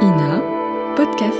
INA Podcast.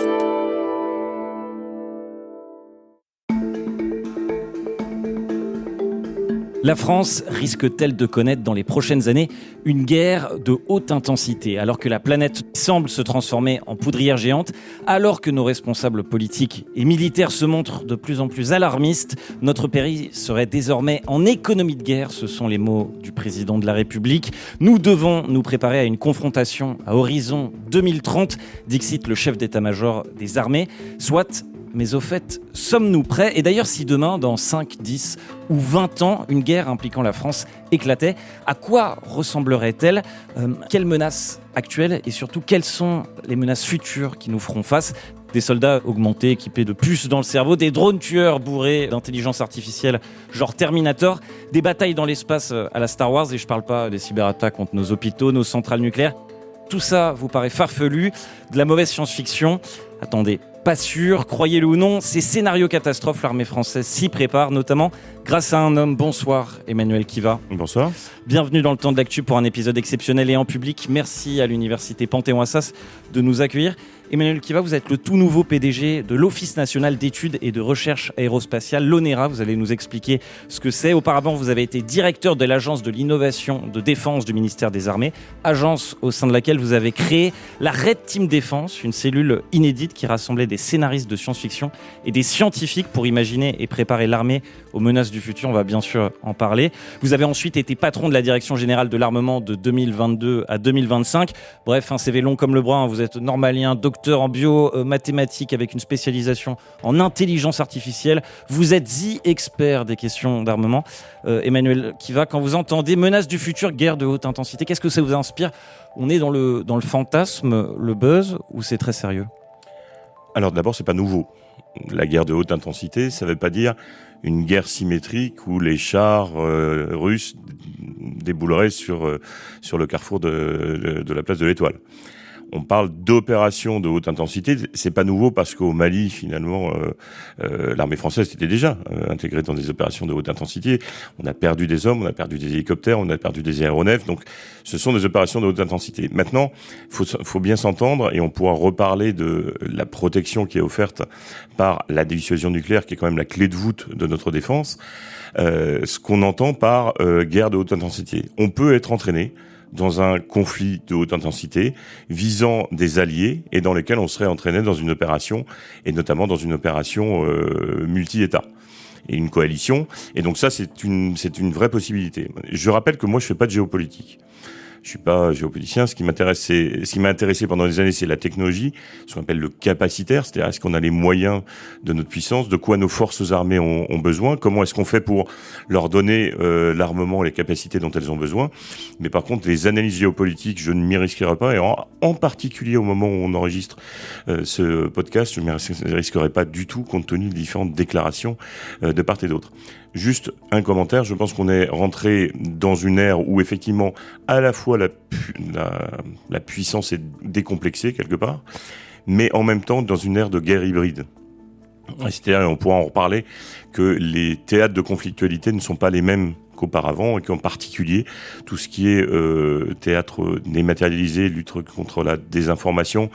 La France risque-t-elle de connaître dans les prochaines années une guerre de haute intensité, alors que la planète semble se transformer en poudrière géante, alors que nos responsables politiques et militaires se montrent de plus en plus alarmistes, notre pays serait désormais en économie de guerre, ce sont les mots du président de la République. Nous devons nous préparer à une confrontation à horizon 2030, dixit le chef d'état-major des armées, soit... Mais au fait, sommes-nous prêts ? Et d'ailleurs, si demain, dans 5, 10 ou 20 ans, une guerre impliquant la France éclatait, à quoi ressemblerait-elle ? Quelles menaces actuelles et surtout, quelles sont les menaces futures qui nous feront face ? Des soldats augmentés, équipés de puces dans le cerveau, des drones tueurs bourrés d'intelligence artificielle, genre Terminator, des batailles dans l'espace à la Star Wars, et je parle pas des cyberattaques contre nos hôpitaux, nos centrales nucléaires. Tout ça vous paraît farfelu, de la mauvaise science-fiction ? Attendez, pas sûr, croyez-le ou non, ces scénarios catastrophes, l'armée française s'y prépare, notamment grâce à un homme. Bonsoir, Emmanuel Kiva. Bonsoir. Bienvenue dans le Temps de l'Actu pour un épisode exceptionnel et en public. Merci à l'université Panthéon-Assas de nous accueillir. Emmanuel Kiva, vous êtes le tout nouveau PDG de l'Office national d'études et de recherche aérospatiale, l'ONERA. Vous allez nous expliquer ce que c'est. Auparavant, vous avez été directeur de l'Agence de l'innovation de défense du ministère des Armées, agence au sein de laquelle vous avez créé la Red Team Défense, une cellule inédite qui rassemblait des scénaristes de science-fiction et des scientifiques pour imaginer et préparer l'armée aux menaces du futur. On va bien sûr en parler. Vous avez ensuite été patron de la Direction générale de l'armement de 2022 à 2025. Bref, un CV long comme le bras. Vous êtes normalien, docteur en bio-mathématiques avec une spécialisation en intelligence artificielle. Vous êtes expert des questions d'armement. Emmanuel Kiva, quand vous entendez menace du futur, guerre de haute intensité, qu'est-ce que ça vous inspire ? On est dans le fantasme, le buzz, ou c'est très sérieux ? Alors d'abord, c'est pas nouveau. La guerre de haute intensité, ça veut pas dire une guerre symétrique où les chars russes débouleraient sur le carrefour de la place de l'Étoile. On parle d'opérations de haute intensité. C'est pas nouveau parce qu'au Mali, finalement, l'armée française était déjà intégrée dans des opérations de haute intensité. On a perdu des hommes, on a perdu des hélicoptères, on a perdu des aéronefs. Donc, ce sont des opérations de haute intensité. Maintenant, faut bien s'entendre et on pourra reparler de la protection qui est offerte par la dissuasion nucléaire, qui est quand même la clé de voûte de notre défense. Ce qu'on entend par guerre de haute intensité. On peut être entraîné dans un conflit de haute intensité visant des alliés et dans lesquels on serait entraîné dans une opération, et notamment dans une opération multi-États et une coalition. Et donc ça, c'est une vraie possibilité. Je rappelle que moi, je fais pas de géopolitique. Je suis pas géopoliticien. Ce qui m'a intéressé pendant des années, c'est la technologie, ce qu'on appelle le capacitaire, c'est-à-dire est-ce qu'on a les moyens de notre puissance, de quoi nos forces armées ont besoin, comment est-ce qu'on fait pour leur donner l'armement, les capacités dont elles ont besoin. Mais par contre, les analyses géopolitiques, je ne m'y risquerai pas, et en particulier au moment où on enregistre ce podcast, je ne m'y risquerai pas du tout compte tenu des différentes déclarations de part et d'autre. Juste un commentaire, je pense qu'on est rentré dans une ère où effectivement à la fois la puissance est décomplexée quelque part, mais en même temps dans une ère de guerre hybride. C'est-à-dire, on pourra en reparler, que les théâtres de conflictualité ne sont pas les mêmes qu'auparavant, et qu'en particulier tout ce qui est théâtre dématérialisé, lutte contre la désinformation,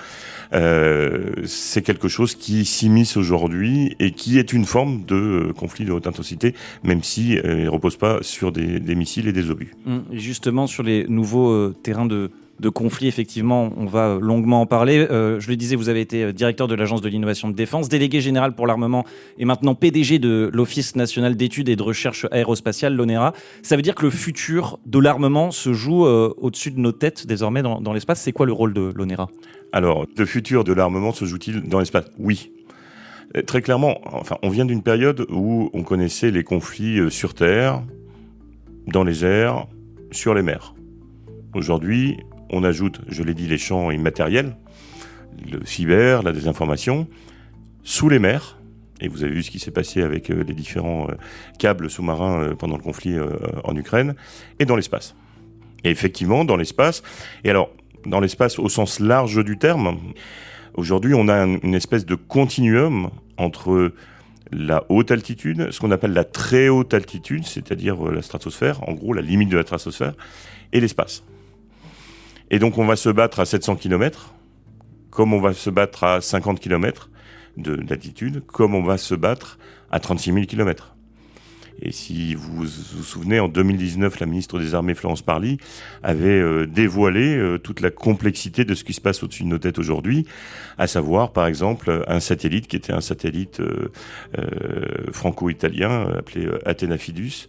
c'est quelque chose qui s'immisce aujourd'hui et qui est une forme de conflit de haute intensité, même si il repose pas sur des missiles et des obus. Et justement, sur les nouveaux terrains de conflit, effectivement, on va longuement en parler. Je le disais, vous avez été directeur de l'Agence de l'innovation de défense, délégué général pour l'armement et maintenant PDG de l'Office national d'études et de recherche aérospatiale, l'ONERA. Ça veut dire que le futur de l'armement se joue au-dessus de nos têtes désormais dans l'espace. C'est quoi le rôle de l'ONERA ? Alors, le futur de l'armement se joue-t-il dans l'espace ? Oui. Très clairement, enfin, on vient d'une période où on connaissait les conflits sur Terre, dans les airs, sur les mers. Aujourd'hui, on ajoute, je l'ai dit, les champs immatériels, le cyber, la désinformation, sous les mers. Et vous avez vu ce qui s'est passé avec les différents câbles sous-marins pendant le conflit en Ukraine, et dans l'espace. Et effectivement, dans l'espace, et alors, dans l'espace au sens large du terme, aujourd'hui, on a une espèce de continuum entre la haute altitude, ce qu'on appelle la très haute altitude, c'est-à-dire la stratosphère, en gros, la limite de la stratosphère, et l'espace. Et donc, on va se battre à 700 km, comme on va se battre à 50 km d'altitude, comme on va se battre à 36 000 km. Et si vous vous souvenez, en 2019, la ministre des Armées, Florence Parly, avait dévoilé toute la complexité de ce qui se passe au-dessus de nos têtes aujourd'hui, à savoir, par exemple, un satellite qui était un satellite franco-italien, appelé Athena Fidus,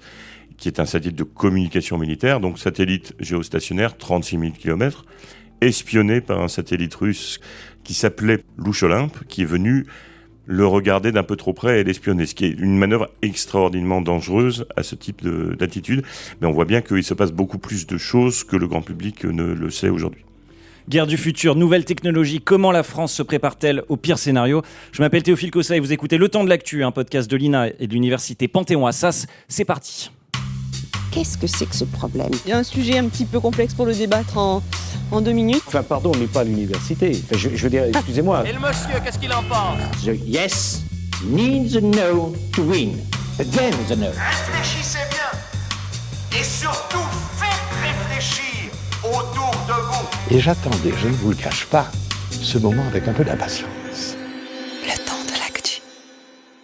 qui est un satellite de communication militaire, donc satellite géostationnaire, 36 000 km, espionné par un satellite russe qui s'appelait Louche Olympe, qui est venu le regarder d'un peu trop près et l'espionner, ce qui est une manœuvre extraordinairement dangereuse à ce type d'attitude. Mais on voit bien qu'il se passe beaucoup plus de choses que le grand public ne le sait aujourd'hui. Guerre du futur, nouvelles technologies, comment la France se prépare-t-elle au pire scénario ? Je m'appelle Théophile Cossa et vous écoutez Le Temps de l'Actu, un podcast de l'INA et de l'Université Panthéon-Assas. C'est parti. Qu'est-ce que c'est que ce problème ? Il y a un sujet un petit peu complexe pour le débattre en 2 minutes. Enfin, pardon, on n'est pas à l'université. Enfin, je veux dire, excusez-moi. Et le monsieur, qu'est-ce qu'il en pense ? The yes needs a no to win. Then the no. Réfléchissez bien. Et surtout, faites réfléchir autour de vous. Et j'attendais, je ne vous le cache pas, ce moment avec un peu d'impatience. Le temps de l'actu.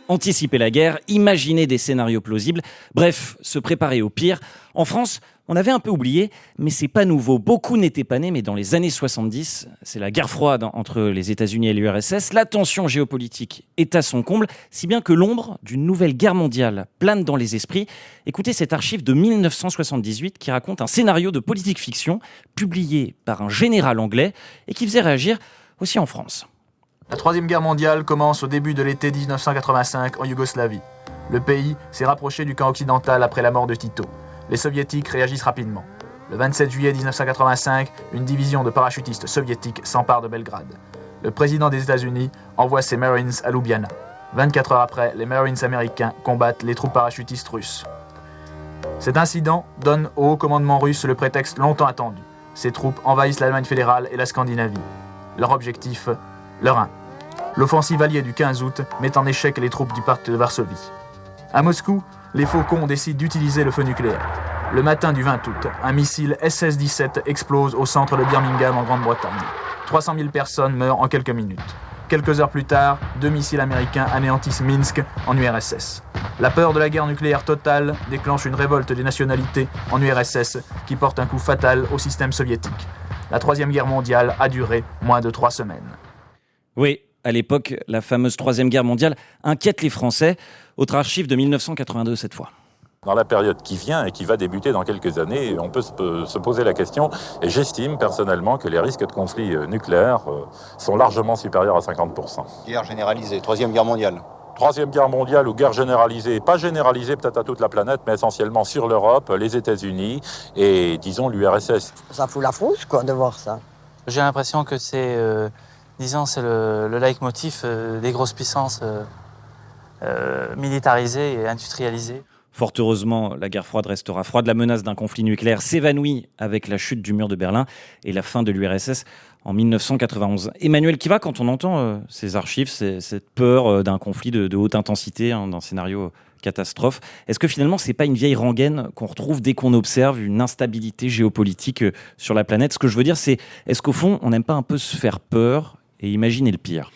Anticiper la guerre, imaginer des scénarios plausibles, bref, se préparer au pire. En France, on avait un peu oublié, mais c'est pas nouveau. Beaucoup n'étaient pas nés, mais dans les années 70, c'est la guerre froide entre les États-Unis et l'URSS. La tension géopolitique est à son comble, si bien que l'ombre d'une nouvelle guerre mondiale plane dans les esprits. Écoutez cette archive de 1978 qui raconte un scénario de politique fiction publié par un général anglais et qui faisait réagir aussi en France. La Troisième Guerre mondiale commence au début de l'été 1985 en Yougoslavie. Le pays s'est rapproché du camp occidental après la mort de Tito. Les soviétiques réagissent rapidement. Le 27 juillet 1985, une division de parachutistes soviétiques s'empare de Belgrade. Le président des États-Unis envoie ses Marines à Ljubljana. 24 heures après, les Marines américains combattent les troupes parachutistes russes. Cet incident donne au haut commandement russe le prétexte longtemps attendu. Ces troupes envahissent l'Allemagne fédérale et la Scandinavie. Leur objectif, le Rhin. L'offensive alliée du 15 août met en échec les troupes du pacte de Varsovie. À Moscou, les faucons décident d'utiliser le feu nucléaire. Le matin du 20 août, un missile SS-17 explose au centre de Birmingham en Grande-Bretagne. 300 000 personnes meurent en quelques minutes. Quelques heures plus tard, 2 missiles américains anéantissent Minsk en URSS. La peur de la guerre nucléaire totale déclenche une révolte des nationalités en URSS qui porte un coup fatal au système soviétique. La Troisième Guerre mondiale a duré moins de 3 semaines. Oui, à l'époque, la fameuse Troisième Guerre mondiale inquiète les Français. Autre archive de 1982 cette fois. Dans la période qui vient et qui va débuter dans quelques années, on peut se poser la question, et j'estime personnellement que les risques de conflits nucléaires sont largement supérieurs à 50%. Guerre généralisée, Troisième Guerre mondiale. Troisième guerre mondiale ou guerre généralisée, pas généralisée peut-être à toute la planète, mais essentiellement sur l'Europe, les États-Unis et, disons, l'URSS. Ça fout la frousse, quoi, de voir ça. J'ai l'impression que c'est, c'est le leitmotiv des grosses puissances militarisées et industrialisées. Fort heureusement, la guerre froide restera froide. La menace d'un conflit nucléaire s'évanouit avec la chute du mur de Berlin et la fin de l'URSS en 1991. Emmanuel Kiva, quand on entend ces archives, cette peur d'un conflit de haute intensité, d'un scénario catastrophe, est-ce que finalement c'est pas une vieille rengaine qu'on retrouve dès qu'on observe une instabilité géopolitique sur la planète ? Ce que je veux dire, c'est est-ce qu'au fond, on n'aime pas un peu se faire peur et imaginer le pire ?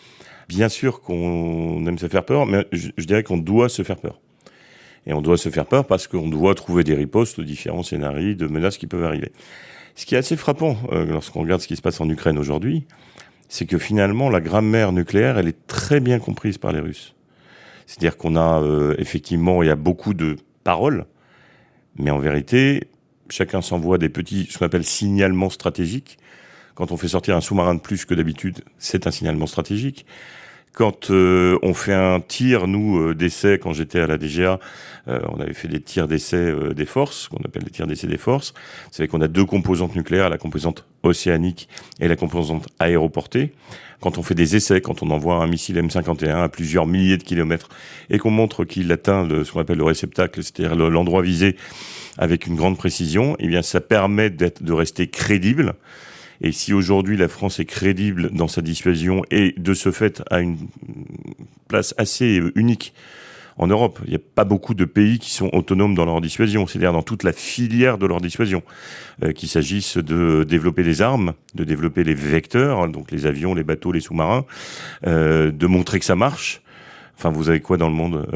Bien sûr qu'on aime se faire peur, mais je dirais qu'on doit se faire peur. Et on doit se faire peur parce qu'on doit trouver des ripostes aux différents scénarios de menaces qui peuvent arriver. Ce qui est assez frappant lorsqu'on regarde ce qui se passe en Ukraine aujourd'hui, c'est que finalement la grammaire nucléaire, elle est très bien comprise par les Russes. C'est-à-dire qu'on a effectivement, il y a beaucoup de paroles, mais en vérité, chacun s'envoie des petits, ce qu'on appelle signalements stratégiques. Quand on fait sortir un sous-marin de plus que d'habitude, c'est un signalement stratégique. Quand on fait un tir, nous, d'essai, quand j'étais à la DGA, on avait fait des tirs d'essai des forces, qu'on appelle des tirs d'essai des forces. Vous savez qu'on a 2 composantes nucléaires, la composante océanique et la composante aéroportée. Quand on fait des essais, quand on envoie un missile M51 à plusieurs milliers de kilomètres et qu'on montre qu'il atteint ce qu'on appelle le réceptacle, c'est-à-dire l'endroit visé avec une grande précision, eh bien, ça permet de rester crédible. Et si aujourd'hui la France est crédible dans sa dissuasion et de ce fait a une place assez unique en Europe. Il n'y a pas beaucoup de pays qui sont autonomes dans leur dissuasion, c'est-à-dire dans toute la filière de leur dissuasion. Qu'il s'agisse de développer des armes, de développer les vecteurs, donc les avions, les bateaux, les sous-marins, de montrer que ça marche. Enfin, vous avez quoi dans le monde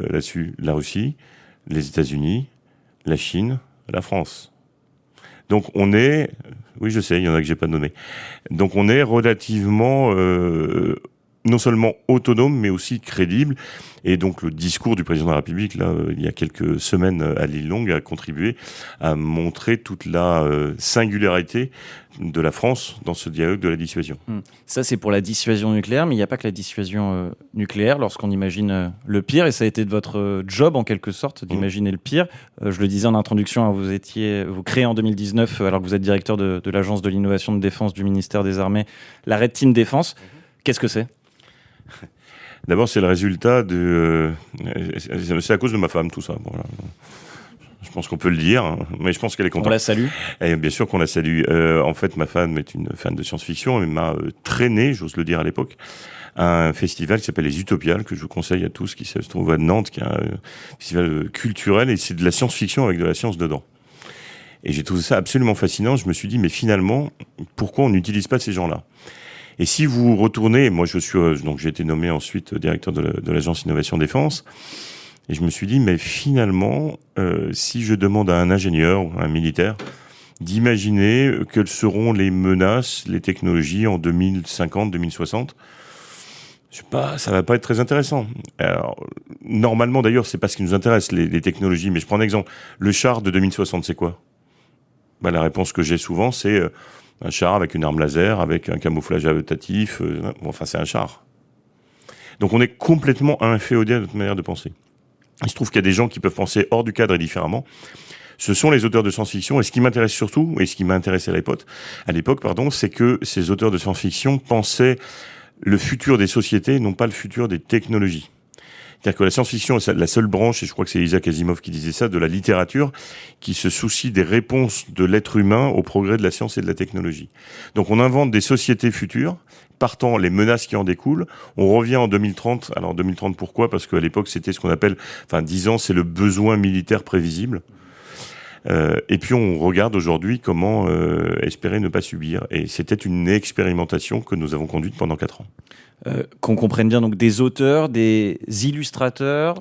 là-dessus? La Russie, les États-Unis, la Chine, la France. Donc on est... Oui, je sais, il y en a que j'ai pas nommé. Donc on est relativement... non seulement autonome, mais aussi crédible. Et donc le discours du président de la République, là, il y a quelques semaines à l'île Longue, a contribué à montrer toute la singularité de la France dans ce dialogue de la dissuasion. Ça, c'est pour la dissuasion nucléaire, mais il n'y a pas que la dissuasion nucléaire lorsqu'on imagine le pire, et ça a été de votre job, en quelque sorte, d'imaginer le pire. Je le disais en introduction, hein, vous créez en 2019, alors que vous êtes directeur de l'Agence de l'innovation de défense du ministère des Armées, la Red Team Défense. Qu'est-ce que c'est ? D'abord, c'est le résultat de... c'est à cause de ma femme, tout ça. Voilà. Je pense qu'on peut le dire, hein, mais je pense qu'elle est contente. On la salue. Et bien sûr qu'on la salue. En fait, ma femme est une fan de science-fiction et m'a traîné, j'ose le dire à l'époque, à un festival qui s'appelle les Utopiales, que je vous conseille à tous, qui se trouve à Nantes, qui est un festival culturel, et c'est de la science-fiction avec de la science dedans. Et j'ai trouvé ça absolument fascinant. Je me suis dit, mais finalement, pourquoi on n'utilise pas ces gens-là ? Et si vous retournez, moi donc j'ai été nommé ensuite directeur de l'agence Innovation Défense, et je me suis dit, mais finalement, si je demande à un ingénieur ou à un militaire d'imaginer quelles seront les menaces, les technologies en 2050, 2060, je sais pas, ça va pas être très intéressant. Alors, normalement d'ailleurs, c'est pas ce qui nous intéresse, les technologies, mais je prends un exemple. Le char de 2060, c'est quoi ? La réponse que j'ai souvent, c'est... un char avec une arme laser, avec un camouflage adaptatif, enfin c'est un char. Donc on est complètement inféodé à notre manière de penser. Il se trouve qu'il y a des gens qui peuvent penser hors du cadre et différemment. Ce sont les auteurs de science-fiction, et ce qui m'intéresse surtout, et ce qui m'a intéressé à l'époque, c'est que ces auteurs de science-fiction pensaient le futur des sociétés, non pas le futur des technologies. C'est-à-dire que la science-fiction est la seule branche, et je crois que c'est Isaac Asimov qui disait ça, de la littérature, qui se soucie des réponses de l'être humain au progrès de la science et de la technologie. Donc on invente des sociétés futures, partant les menaces qui en découlent. On revient en 2030. Alors 2030, pourquoi ? Parce qu'à l'époque, c'était ce qu'on appelle, 10 ans, c'est le besoin militaire prévisible. Et puis on regarde aujourd'hui comment espérer ne pas subir. Et c'était une expérimentation que nous avons conduite pendant 4 ans. Qu'on comprenne bien, donc des auteurs, des illustrateurs,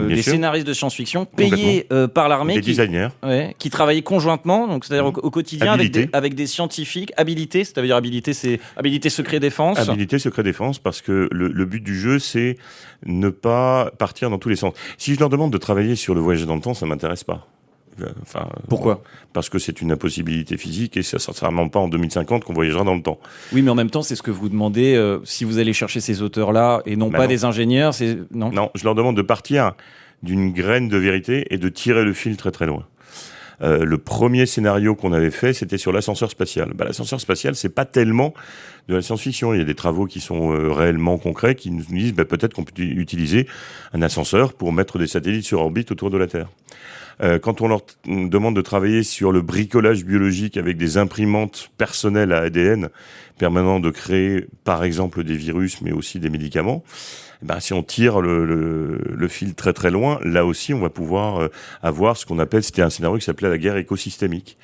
des scénaristes de science-fiction payés par l'armée, des designers, qui travaillaient conjointement, donc c'est-à-dire au quotidien avec des scientifiques habilités. C'est-à-dire habilité, c'est habilité secret défense. Habilité secret défense, parce que le but du jeu, c'est ne pas partir dans tous les sens. Si je leur demande de travailler sur le voyage dans le temps, ça m'intéresse pas. Pourquoi ? Parce que c'est une impossibilité physique et ça ne sera vraiment pas en 2050 qu'on voyagera dans le temps. Oui, mais en même temps, c'est ce que vous demandez si vous allez chercher ces auteurs-là et non pas des ingénieurs. Non, je leur demande de partir d'une graine de vérité et de tirer le fil très très loin. Le premier scénario qu'on avait fait, c'était sur l'ascenseur spatial. L'ascenseur spatial, c'est pas tellement de la science-fiction. Il y a des travaux qui sont réellement concrets qui nous disent peut-être qu'on peut utiliser un ascenseur pour mettre des satellites sur orbite autour de la Terre. Quand on leur demande de travailler sur le bricolage biologique avec des imprimantes personnelles à ADN permettant de créer, par exemple, des virus, mais aussi des médicaments, si on tire le fil très très loin, là aussi, on va pouvoir avoir ce qu'on appelle, c'était un scénario qui s'appelait la guerre écosystémique.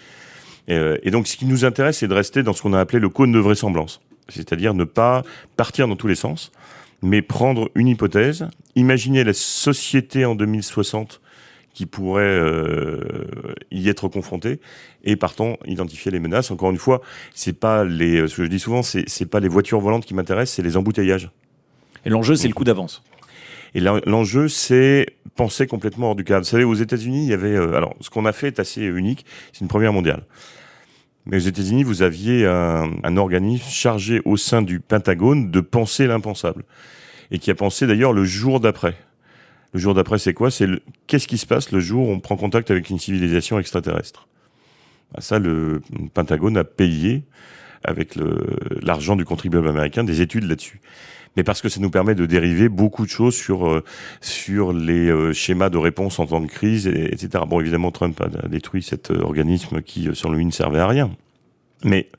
Et donc, ce qui nous intéresse, c'est de rester dans ce qu'on a appelé le cône de vraisemblance. C'est-à-dire ne pas partir dans tous les sens, mais prendre une hypothèse, imaginer la société en 2060 qui pourrait y être confronté et partant identifier les menaces. Encore une fois, c'est pas ce que je dis souvent, c'est pas les voitures volantes qui m'intéressent, c'est les embouteillages. Et l'enjeu, c'est le coup d'avance. Et l'enjeu, c'est penser complètement hors du cadre. Vous savez, aux États-Unis, il y avait alors ce qu'on a fait est assez unique, c'est une première mondiale. Mais aux États-Unis, vous aviez un organisme chargé au sein du Pentagone de penser l'impensable et qui a pensé d'ailleurs le jour d'après. Le jour d'après, c'est quoi ? Qu'est-ce qui se passe le jour où on prend contact avec une civilisation extraterrestre ? Ça, le Pentagone a payé, avec l'argent du contribuable américain, des études là-dessus. Mais parce que ça nous permet de dériver beaucoup de choses sur les schémas de réponse en temps de crise, etc. Bon, évidemment, Trump a détruit cet organisme qui, selon lui, ne servait à rien. Mais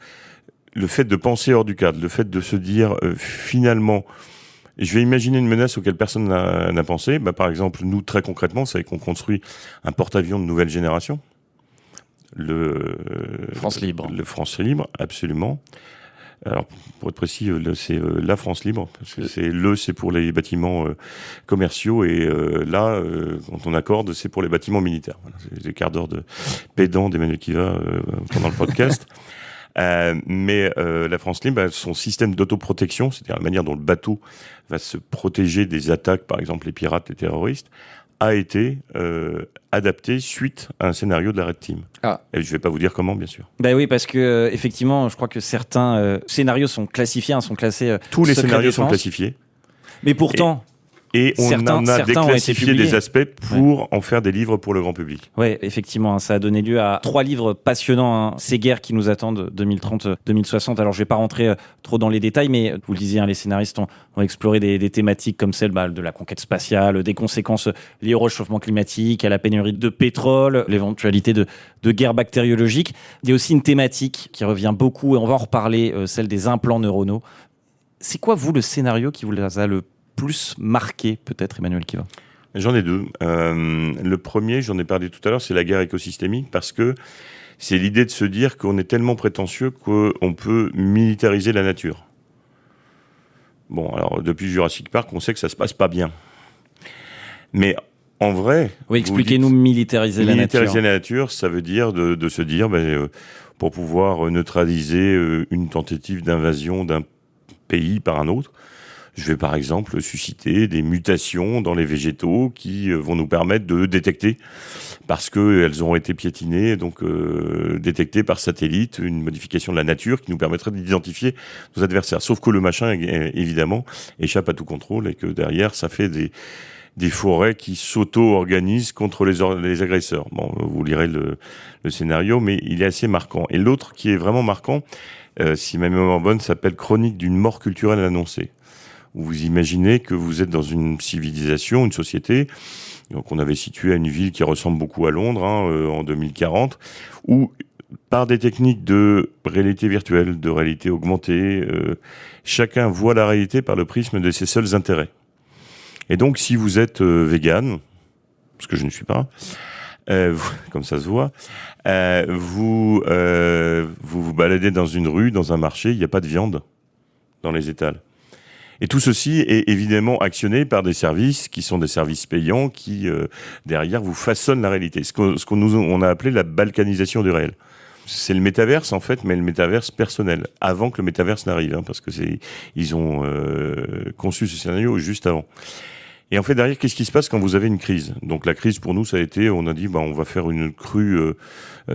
le fait de penser hors du cadre, le fait de se dire, finalement... Je vais imaginer une menace auquel personne n'a pensé. Par exemple, nous, très concrètement, c'est qu'on construit un porte-avions de nouvelle génération. Le France Libre. Le France Libre, absolument. Alors, pour être précis, c'est la France Libre, parce que c'est pour les bâtiments commerciaux, et quand on accorde, c'est pour les bâtiments militaires. Voilà, c'est des quarts d'heure de pédant d'Emmanuel Kiva pendant le podcast. Mais la France Libre, son système d'autoprotection, c'est-à-dire la manière dont le bateau va se protéger des attaques, par exemple les pirates, les terroristes, a été adapté suite à un scénario de la Red Team. Et je ne vais pas vous dire comment, bien sûr. Oui, parce que effectivement, je crois que certains scénarios sont classifiés, sont classés. Tous les scénarios sont classifiés. Mais pourtant. Et on en a déclassifié des aspects pour en faire des livres pour le grand public. Oui, effectivement, ça a donné lieu à 3 livres passionnants, Ces guerres qui nous attendent, 2030-2060. Alors, je ne vais pas rentrer trop dans les détails, mais vous le disiez, les scénaristes ont exploré des thématiques comme celle de la conquête spatiale, des conséquences liées au réchauffement climatique, à la pénurie de pétrole, l'éventualité de guerres bactériologiques. Il y a aussi une thématique qui revient beaucoup, et on va en reparler, celle des implants neuronaux. C'est quoi, vous, le scénario qui vous a le plus marqué, peut-être, Emmanuel Kiva? J'en ai 2. Le premier, j'en ai parlé tout à l'heure, c'est la guerre écosystémique, parce que c'est l'idée de se dire qu'on est tellement prétentieux qu'on peut militariser la nature. Bon, alors, depuis Jurassic Park, on sait que ça se passe pas bien. Mais en vrai... Oui, expliquez-nous militariser la nature. Militariser la nature, ça veut dire de se dire, pour pouvoir neutraliser une tentative d'invasion d'un pays par un autre, je vais par exemple susciter des mutations dans les végétaux qui vont nous permettre de détecter, parce qu'elles auront été piétinées, donc détectées par satellite, une modification de la nature qui nous permettrait d'identifier nos adversaires. Sauf que le machin, évidemment, échappe à tout contrôle, et que derrière, ça fait des forêts qui s'auto-organisent contre les agresseurs. Bon, vous lirez le scénario, mais il est assez marquant. Et l'autre qui est vraiment marquant, si ma mémoire est bonne, s'appelle Chronique d'une mort culturelle annoncée. Où vous imaginez que vous êtes dans une civilisation, une société, donc on avait situé à une ville qui ressemble beaucoup à Londres, en 2040, où par des techniques de réalité virtuelle, de réalité augmentée, chacun voit la réalité par le prisme de ses seuls intérêts. Et donc si vous êtes vegan, parce que je ne suis pas, comme ça se voit, vous vous baladez dans une rue, dans un marché, il n'y a pas de viande dans les étals. Et tout ceci est évidemment actionné par des services qui sont des services payants qui, derrière, vous façonnent la réalité. Ce qu'on a appelé la balkanisation du réel. C'est le métaverse, en fait, mais le métaverse personnel, avant que le métaverse n'arrive, parce que ils ont conçu ce scénario juste avant. Et en fait, derrière, qu'est-ce qui se passe quand vous avez une crise? Donc la crise, pour nous, ça a été, on a dit, on va faire une crue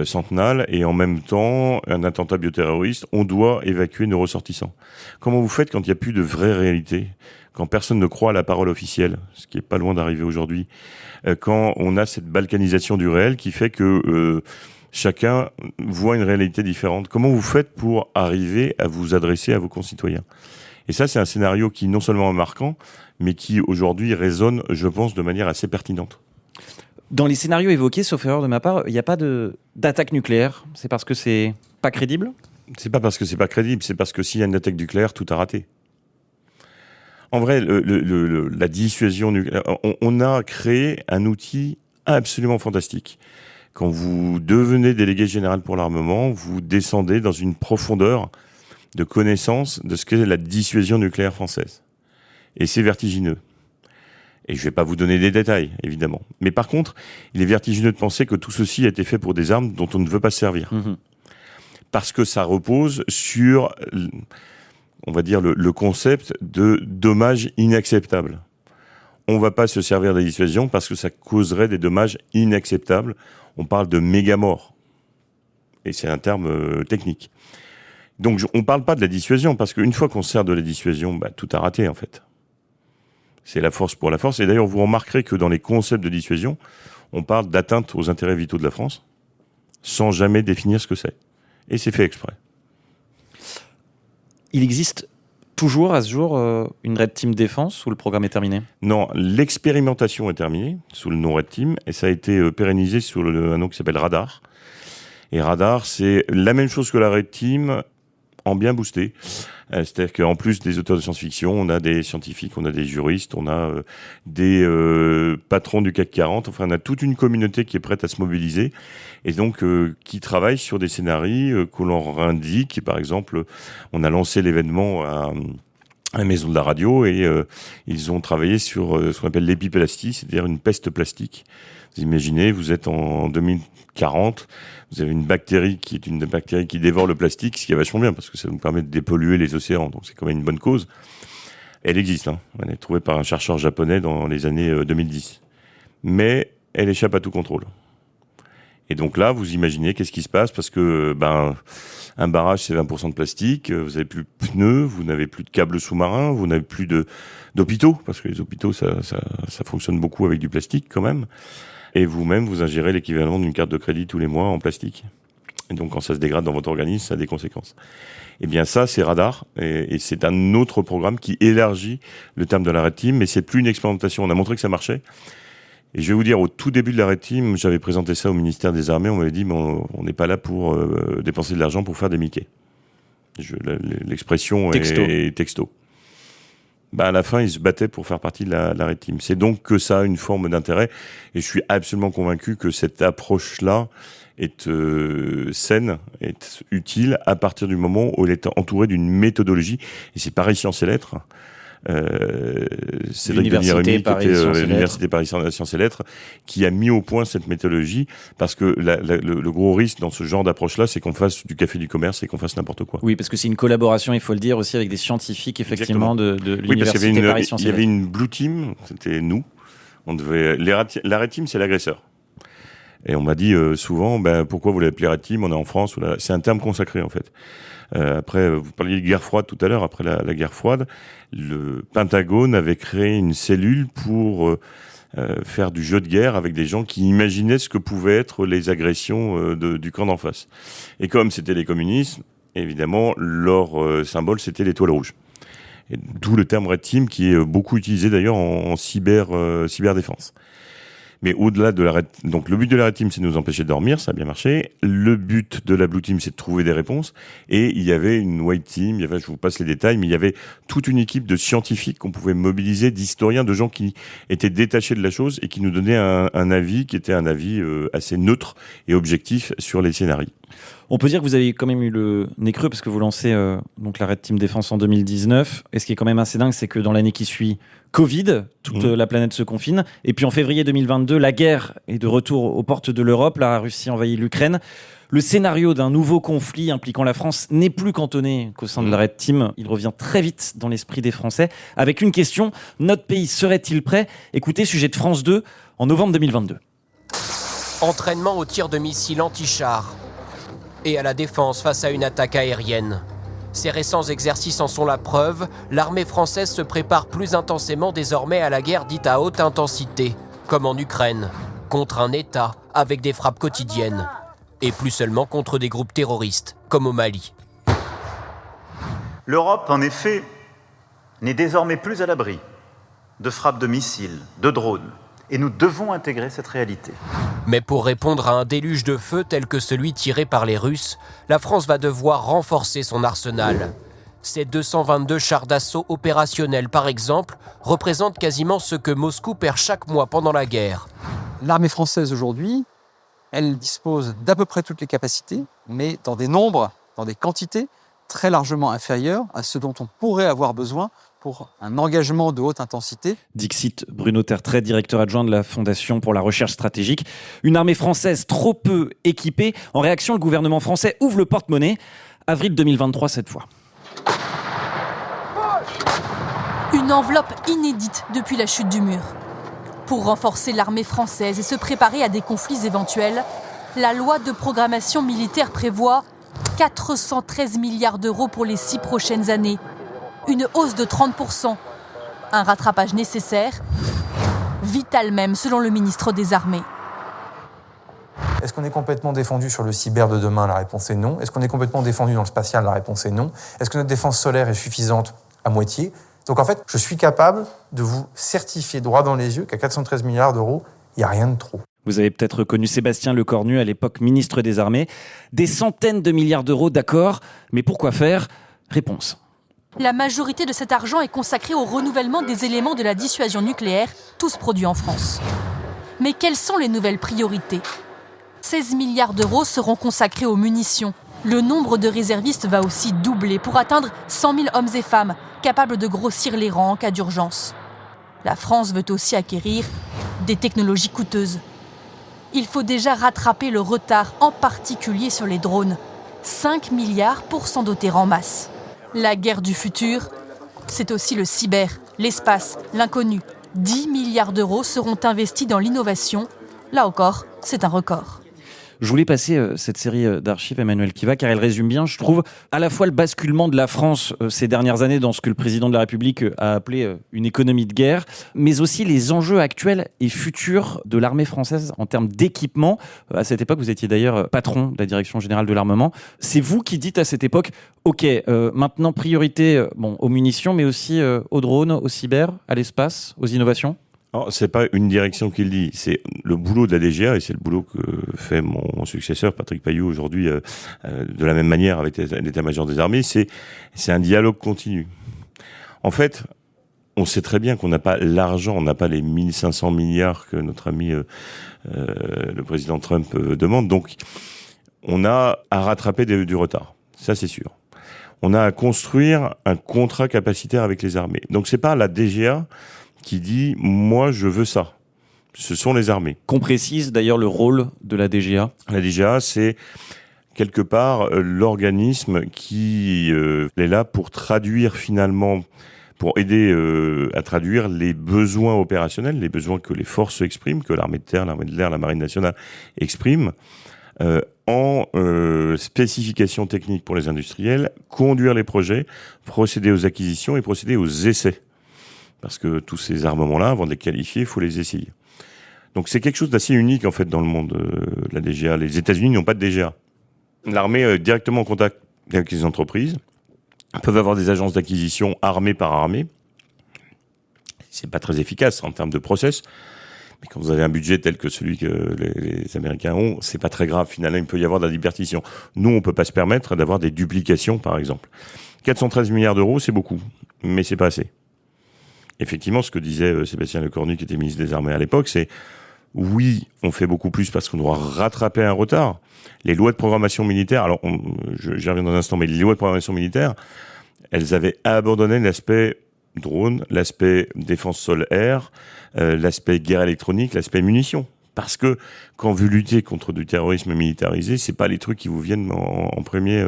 centenale, et en même temps, un attentat bioterroriste, on doit évacuer nos ressortissants. Comment vous faites quand il n'y a plus de vraie réalité? Quand personne ne croit à la parole officielle, ce qui est pas loin d'arriver aujourd'hui, quand on a cette balkanisation du réel qui fait que chacun voit une réalité différente. Comment vous faites pour arriver à vous adresser à vos concitoyens? Et ça, c'est un scénario qui non seulement est marquant, mais qui aujourd'hui résonne, je pense, de manière assez pertinente. Dans les scénarios évoqués, sauf erreur de ma part, il n'y a pas d'attaque nucléaire. C'est parce que c'est pas crédible? C'est pas parce que c'est pas crédible, c'est parce que s'il y a une attaque nucléaire, tout a raté. En vrai, la dissuasion nucléaire, on a créé un outil absolument fantastique. Quand vous devenez délégué général pour l'armement, vous descendez dans une profondeur de connaissance de ce qu'est la dissuasion nucléaire française. Et c'est vertigineux. Et je ne vais pas vous donner des détails, évidemment. Mais par contre, il est vertigineux de penser que tout ceci a été fait pour des armes dont on ne veut pas se servir. Parce que ça repose sur, on va dire, le concept de dommages inacceptables. On ne va pas se servir de la dissuasion parce que ça causerait des dommages inacceptables. On parle de méga-morts. Et c'est un terme technique. Donc on ne parle pas de la dissuasion, parce qu'une fois qu'on se sert de la dissuasion, tout a raté, en fait. C'est la force pour la force. Et d'ailleurs, vous remarquerez que dans les concepts de dissuasion, on parle d'atteinte aux intérêts vitaux de la France, sans jamais définir ce que c'est. Et c'est fait exprès. Il existe toujours, à ce jour, une Red Team Défense, ou le programme est terminé? Non, l'expérimentation est terminée, sous le nom Red Team, et ça a été pérennisé sous un nom qui s'appelle Radar. Et Radar, c'est la même chose que la Red Team, en bien boosté. C'est-à-dire qu'en plus des auteurs de science-fiction, on a des scientifiques, on a des juristes, on a des patrons du CAC 40. Enfin, on a toute une communauté qui est prête à se mobiliser et donc qui travaille sur des scénarios que l'on indique. Par exemple, on a lancé l'événement à la Maison de la Radio et ils ont travaillé sur ce qu'on appelle l'épiplastie, c'est-à-dire une peste plastique. Vous imaginez, vous êtes en 2040, vous avez une bactérie qui est une bactérie qui dévore le plastique, ce qui est vachement bien parce que ça nous permet de dépolluer les océans, donc c'est quand même une bonne cause. Elle existe, hein. Elle est trouvée par un chercheur japonais dans les années 2010. Mais elle échappe à tout contrôle. Et donc là, vous imaginez qu'est-ce qui se passe parce que un barrage, c'est 20% de plastique, vous n'avez plus de pneus, vous n'avez plus de câbles sous-marins, vous n'avez plus d'hôpitaux, parce que les hôpitaux, ça fonctionne beaucoup avec du plastique quand même. Et vous-même, vous ingérez l'équivalent d'une carte de crédit tous les mois en plastique. Et donc, quand ça se dégrade dans votre organisme, ça a des conséquences. Eh bien, ça, c'est Radar. Et c'est un autre programme qui élargit le terme de la Red Team, mais c'est plus une expérimentation. On a montré que ça marchait. Et je vais vous dire, au tout début de la Red Team, j'avais présenté ça au ministère des Armées. On m'avait dit, mais on n'est pas là pour dépenser de l'argent pour faire des Mickey. L'expression est texto. À la fin, ils se battaient pour faire partie de la Red Team. C'est donc que ça a une forme d'intérêt. Et je suis absolument convaincu que cette approche-là est saine, est utile à partir du moment où elle est entourée d'une méthodologie. Et c'est pareil Sciences et Lettres. Cédric Denis-Rémy, qui était l'Université Paris Sciences et Lettres, qui a mis au point cette méthodologie, parce que le gros risque dans ce genre d'approche-là, c'est qu'on fasse du café du commerce et qu'on fasse n'importe quoi. Oui, parce que c'est une collaboration, il faut le dire, aussi avec des scientifiques, effectivement, de l'Université Paris Sciences et Lettres. Il y avait une Blue Team, c'était nous. La Red Team, c'est l'agresseur. Et on m'a dit souvent, pourquoi vous l'appelez Red Team, on est en France. C'est un terme consacré, en fait. Après, vous parliez de guerre froide tout à l'heure. Après la guerre froide, le Pentagone avait créé une cellule pour faire du jeu de guerre avec des gens qui imaginaient ce que pouvaient être les agressions du camp d'en face. Et comme c'était les communistes, évidemment, leur symbole, c'était l'étoile rouge. Et d'où le terme Red Team, qui est beaucoup utilisé d'ailleurs en cyberdéfense. Mais au-delà de donc le but de la Red Team, c'est de nous empêcher de dormir, ça a bien marché. Le but de la Blue Team, c'est de trouver des réponses. Et il y avait une White Team, je vous passe les détails, mais il y avait toute une équipe de scientifiques qu'on pouvait mobiliser, d'historiens, de gens qui étaient détachés de la chose et qui nous donnaient un avis qui était un avis assez neutre et objectif sur les scénarios. On peut dire que vous avez quand même eu le nez creux parce que vous lancez donc la Red Team Défense en 2019. Et ce qui est quand même assez dingue, c'est que dans l'année qui suit, Covid, toute la planète se confine. Et puis en février 2022, la guerre est de retour aux portes de l'Europe. La Russie envahit l'Ukraine. Le scénario d'un nouveau conflit impliquant la France n'est plus cantonné qu'au sein de la Red Team. Il revient très vite dans l'esprit des Français avec une question. Notre pays serait-il prêt ? Écoutez, sujet de France 2 en novembre 2022. Entraînement au tir de missiles anti-chars et à la défense face à une attaque aérienne. Ces récents exercices en sont la preuve. L'armée française se prépare plus intensément désormais à la guerre dite à haute intensité, comme en Ukraine, contre un État avec des frappes quotidiennes, et plus seulement contre des groupes terroristes, comme au Mali. L'Europe, en effet, n'est désormais plus à l'abri de frappes de missiles, de drones, et nous devons intégrer cette réalité. Mais pour répondre à un déluge de feu tel que celui tiré par les Russes, la France va devoir renforcer son arsenal. Ces 222 chars d'assaut opérationnels, par exemple, représentent quasiment ce que Moscou perd chaque mois pendant la guerre. L'armée française aujourd'hui, elle dispose d'à peu près toutes les capacités, mais dans des nombres, dans des quantités très largement inférieures à ce dont on pourrait avoir besoin pour un engagement de haute intensité. Dixit Bruno Tertrais, directeur adjoint de la Fondation pour la recherche stratégique. Une armée française trop peu équipée. En réaction, le gouvernement français ouvre le porte-monnaie. Avril 2023 cette fois. Une enveloppe inédite depuis la chute du mur. Pour renforcer l'armée française et se préparer à des conflits éventuels, la loi de programmation militaire prévoit 413 milliards d'euros pour les 6 prochaines années. Une hausse de 30%. Un rattrapage nécessaire, vital même selon le ministre des Armées. Est-ce qu'on est complètement défendu sur le cyber de demain ? La réponse est non. Est-ce qu'on est complètement défendu dans le spatial ? La réponse est non. Est-ce que notre défense solaire est suffisante ? À moitié. Donc en fait, je suis capable de vous certifier droit dans les yeux qu'à 413 milliards d'euros, il n'y a rien de trop. Vous avez peut-être reconnu Sébastien Lecornu, à l'époque ministre des Armées. Des centaines de milliards d'euros, d'accord, mais pourquoi faire ? Réponse. La majorité de cet argent est consacrée au renouvellement des éléments de la dissuasion nucléaire, tous produits en France. Mais quelles sont les nouvelles priorités ? 16 milliards d'euros seront consacrés aux munitions. Le nombre de réservistes va aussi doubler pour atteindre 100 000 hommes et femmes capables de grossir les rangs en cas d'urgence. La France veut aussi acquérir des technologies coûteuses. Il faut déjà rattraper le retard, en particulier sur les drones. 5 milliards pour s'en doter en masse. La guerre du futur, c'est aussi le cyber, l'espace, l'inconnu. 10 milliards d'euros seront investis dans l'innovation. Là encore, c'est un record. Je voulais passer cette série d'archives, Emmanuel Kiva, car elle résume bien, je trouve, à la fois le basculement de la France ces dernières années dans ce que le président de la République a appelé une économie de guerre, mais aussi les enjeux actuels et futurs de l'armée française en termes d'équipement. À cette époque, vous étiez d'ailleurs patron de la Direction générale de l'armement. C'est vous qui dites à cette époque, OK, maintenant priorité aux munitions, mais aussi aux drones, au cyber, à l'espace, aux innovations ? C'est pas une direction qui le dit, c'est le boulot de la DGA et c'est le boulot que fait mon successeur Patrick Paillot aujourd'hui de la même manière avec l'état-major des armées, c'est un dialogue continu. En fait, on sait très bien qu'on n'a pas l'argent, on n'a pas les 1500 milliards que notre ami le président Trump demande, donc on a à rattraper du retard, ça c'est sûr. On a à construire un contrat capacitaire avec les armées. Donc c'est pas la DGA qui dit « moi, je veux ça ». Ce sont les armées. Qu'on précise d'ailleurs le rôle de la DGA. La DGA, c'est quelque part l'organisme qui est là pour traduire finalement, pour aider à traduire les besoins opérationnels, les besoins que les forces expriment, que l'armée de terre, l'armée de l'air, la marine nationale expriment, en spécifications techniques pour les industriels, conduire les projets, procéder aux acquisitions et procéder aux essais. Parce que tous ces armements-là, avant de les qualifier, il faut les essayer. Donc c'est quelque chose d'assez unique en fait dans le monde de la DGA. Les États-Unis n'ont pas de DGA. L'armée est directement en contact avec les entreprises. Ils peuvent avoir des agences d'acquisition armée par armée. C'est pas très efficace en termes de process. Mais quand vous avez un budget tel que celui que les Américains ont, c'est pas très grave. Finalement, il peut y avoir de la libertition. Nous, on peut pas se permettre d'avoir des duplications, par exemple. 413 milliards d'euros, c'est beaucoup, mais c'est pas assez. Effectivement, ce que disait Sébastien Lecornu, qui était ministre des Armées à l'époque, c'est oui, on fait beaucoup plus parce qu'on doit rattraper un retard. Les lois de programmation militaire, alors j'y reviens dans un instant, mais les lois de programmation militaire, elles avaient abandonné l'aspect drone, l'aspect défense sol-air, l'aspect guerre électronique, l'aspect munitions. Parce que quand vous luttez contre du terrorisme militarisé, c'est pas les trucs qui vous viennent en premier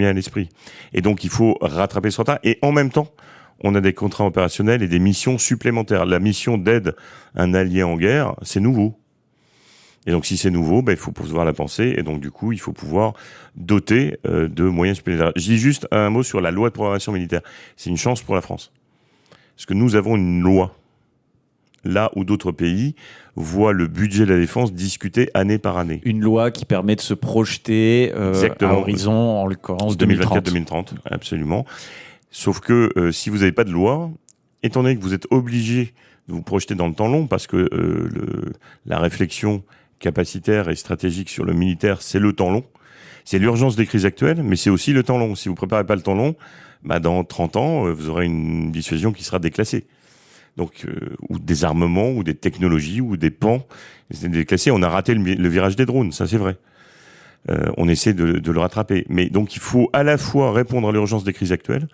à l'esprit. Et donc il faut rattraper ce retard. Et en même temps, on a des contrats opérationnels et des missions supplémentaires. La mission d'aide à un allié en guerre, c'est nouveau. Et donc, si c'est nouveau, il faut pouvoir la penser. Et donc, du coup, il faut pouvoir doter de moyens supplémentaires. Je dis juste un mot sur la loi de programmation militaire. C'est une chance pour la France. Parce que nous avons une loi. Là où d'autres pays voient le budget de la défense discuté année par année. Une loi qui permet de se projeter à horizon, en l'occurrence 2024-2030. Absolument. Sauf que si vous n'avez pas de loi, étant donné que vous êtes obligé de vous projeter dans le temps long, parce que la réflexion capacitaire et stratégique sur le militaire, c'est le temps long. C'est l'urgence des crises actuelles, mais c'est aussi le temps long. Si vous ne préparez pas le temps long, dans 30 ans, vous aurez une dissuasion qui sera déclassée. Donc, ou des armements, ou des technologies, ou des pans déclassés. On a raté le virage des drones, ça c'est vrai. On essaie de le rattraper. Mais donc, il faut à la fois répondre à l'urgence des crises actuelles,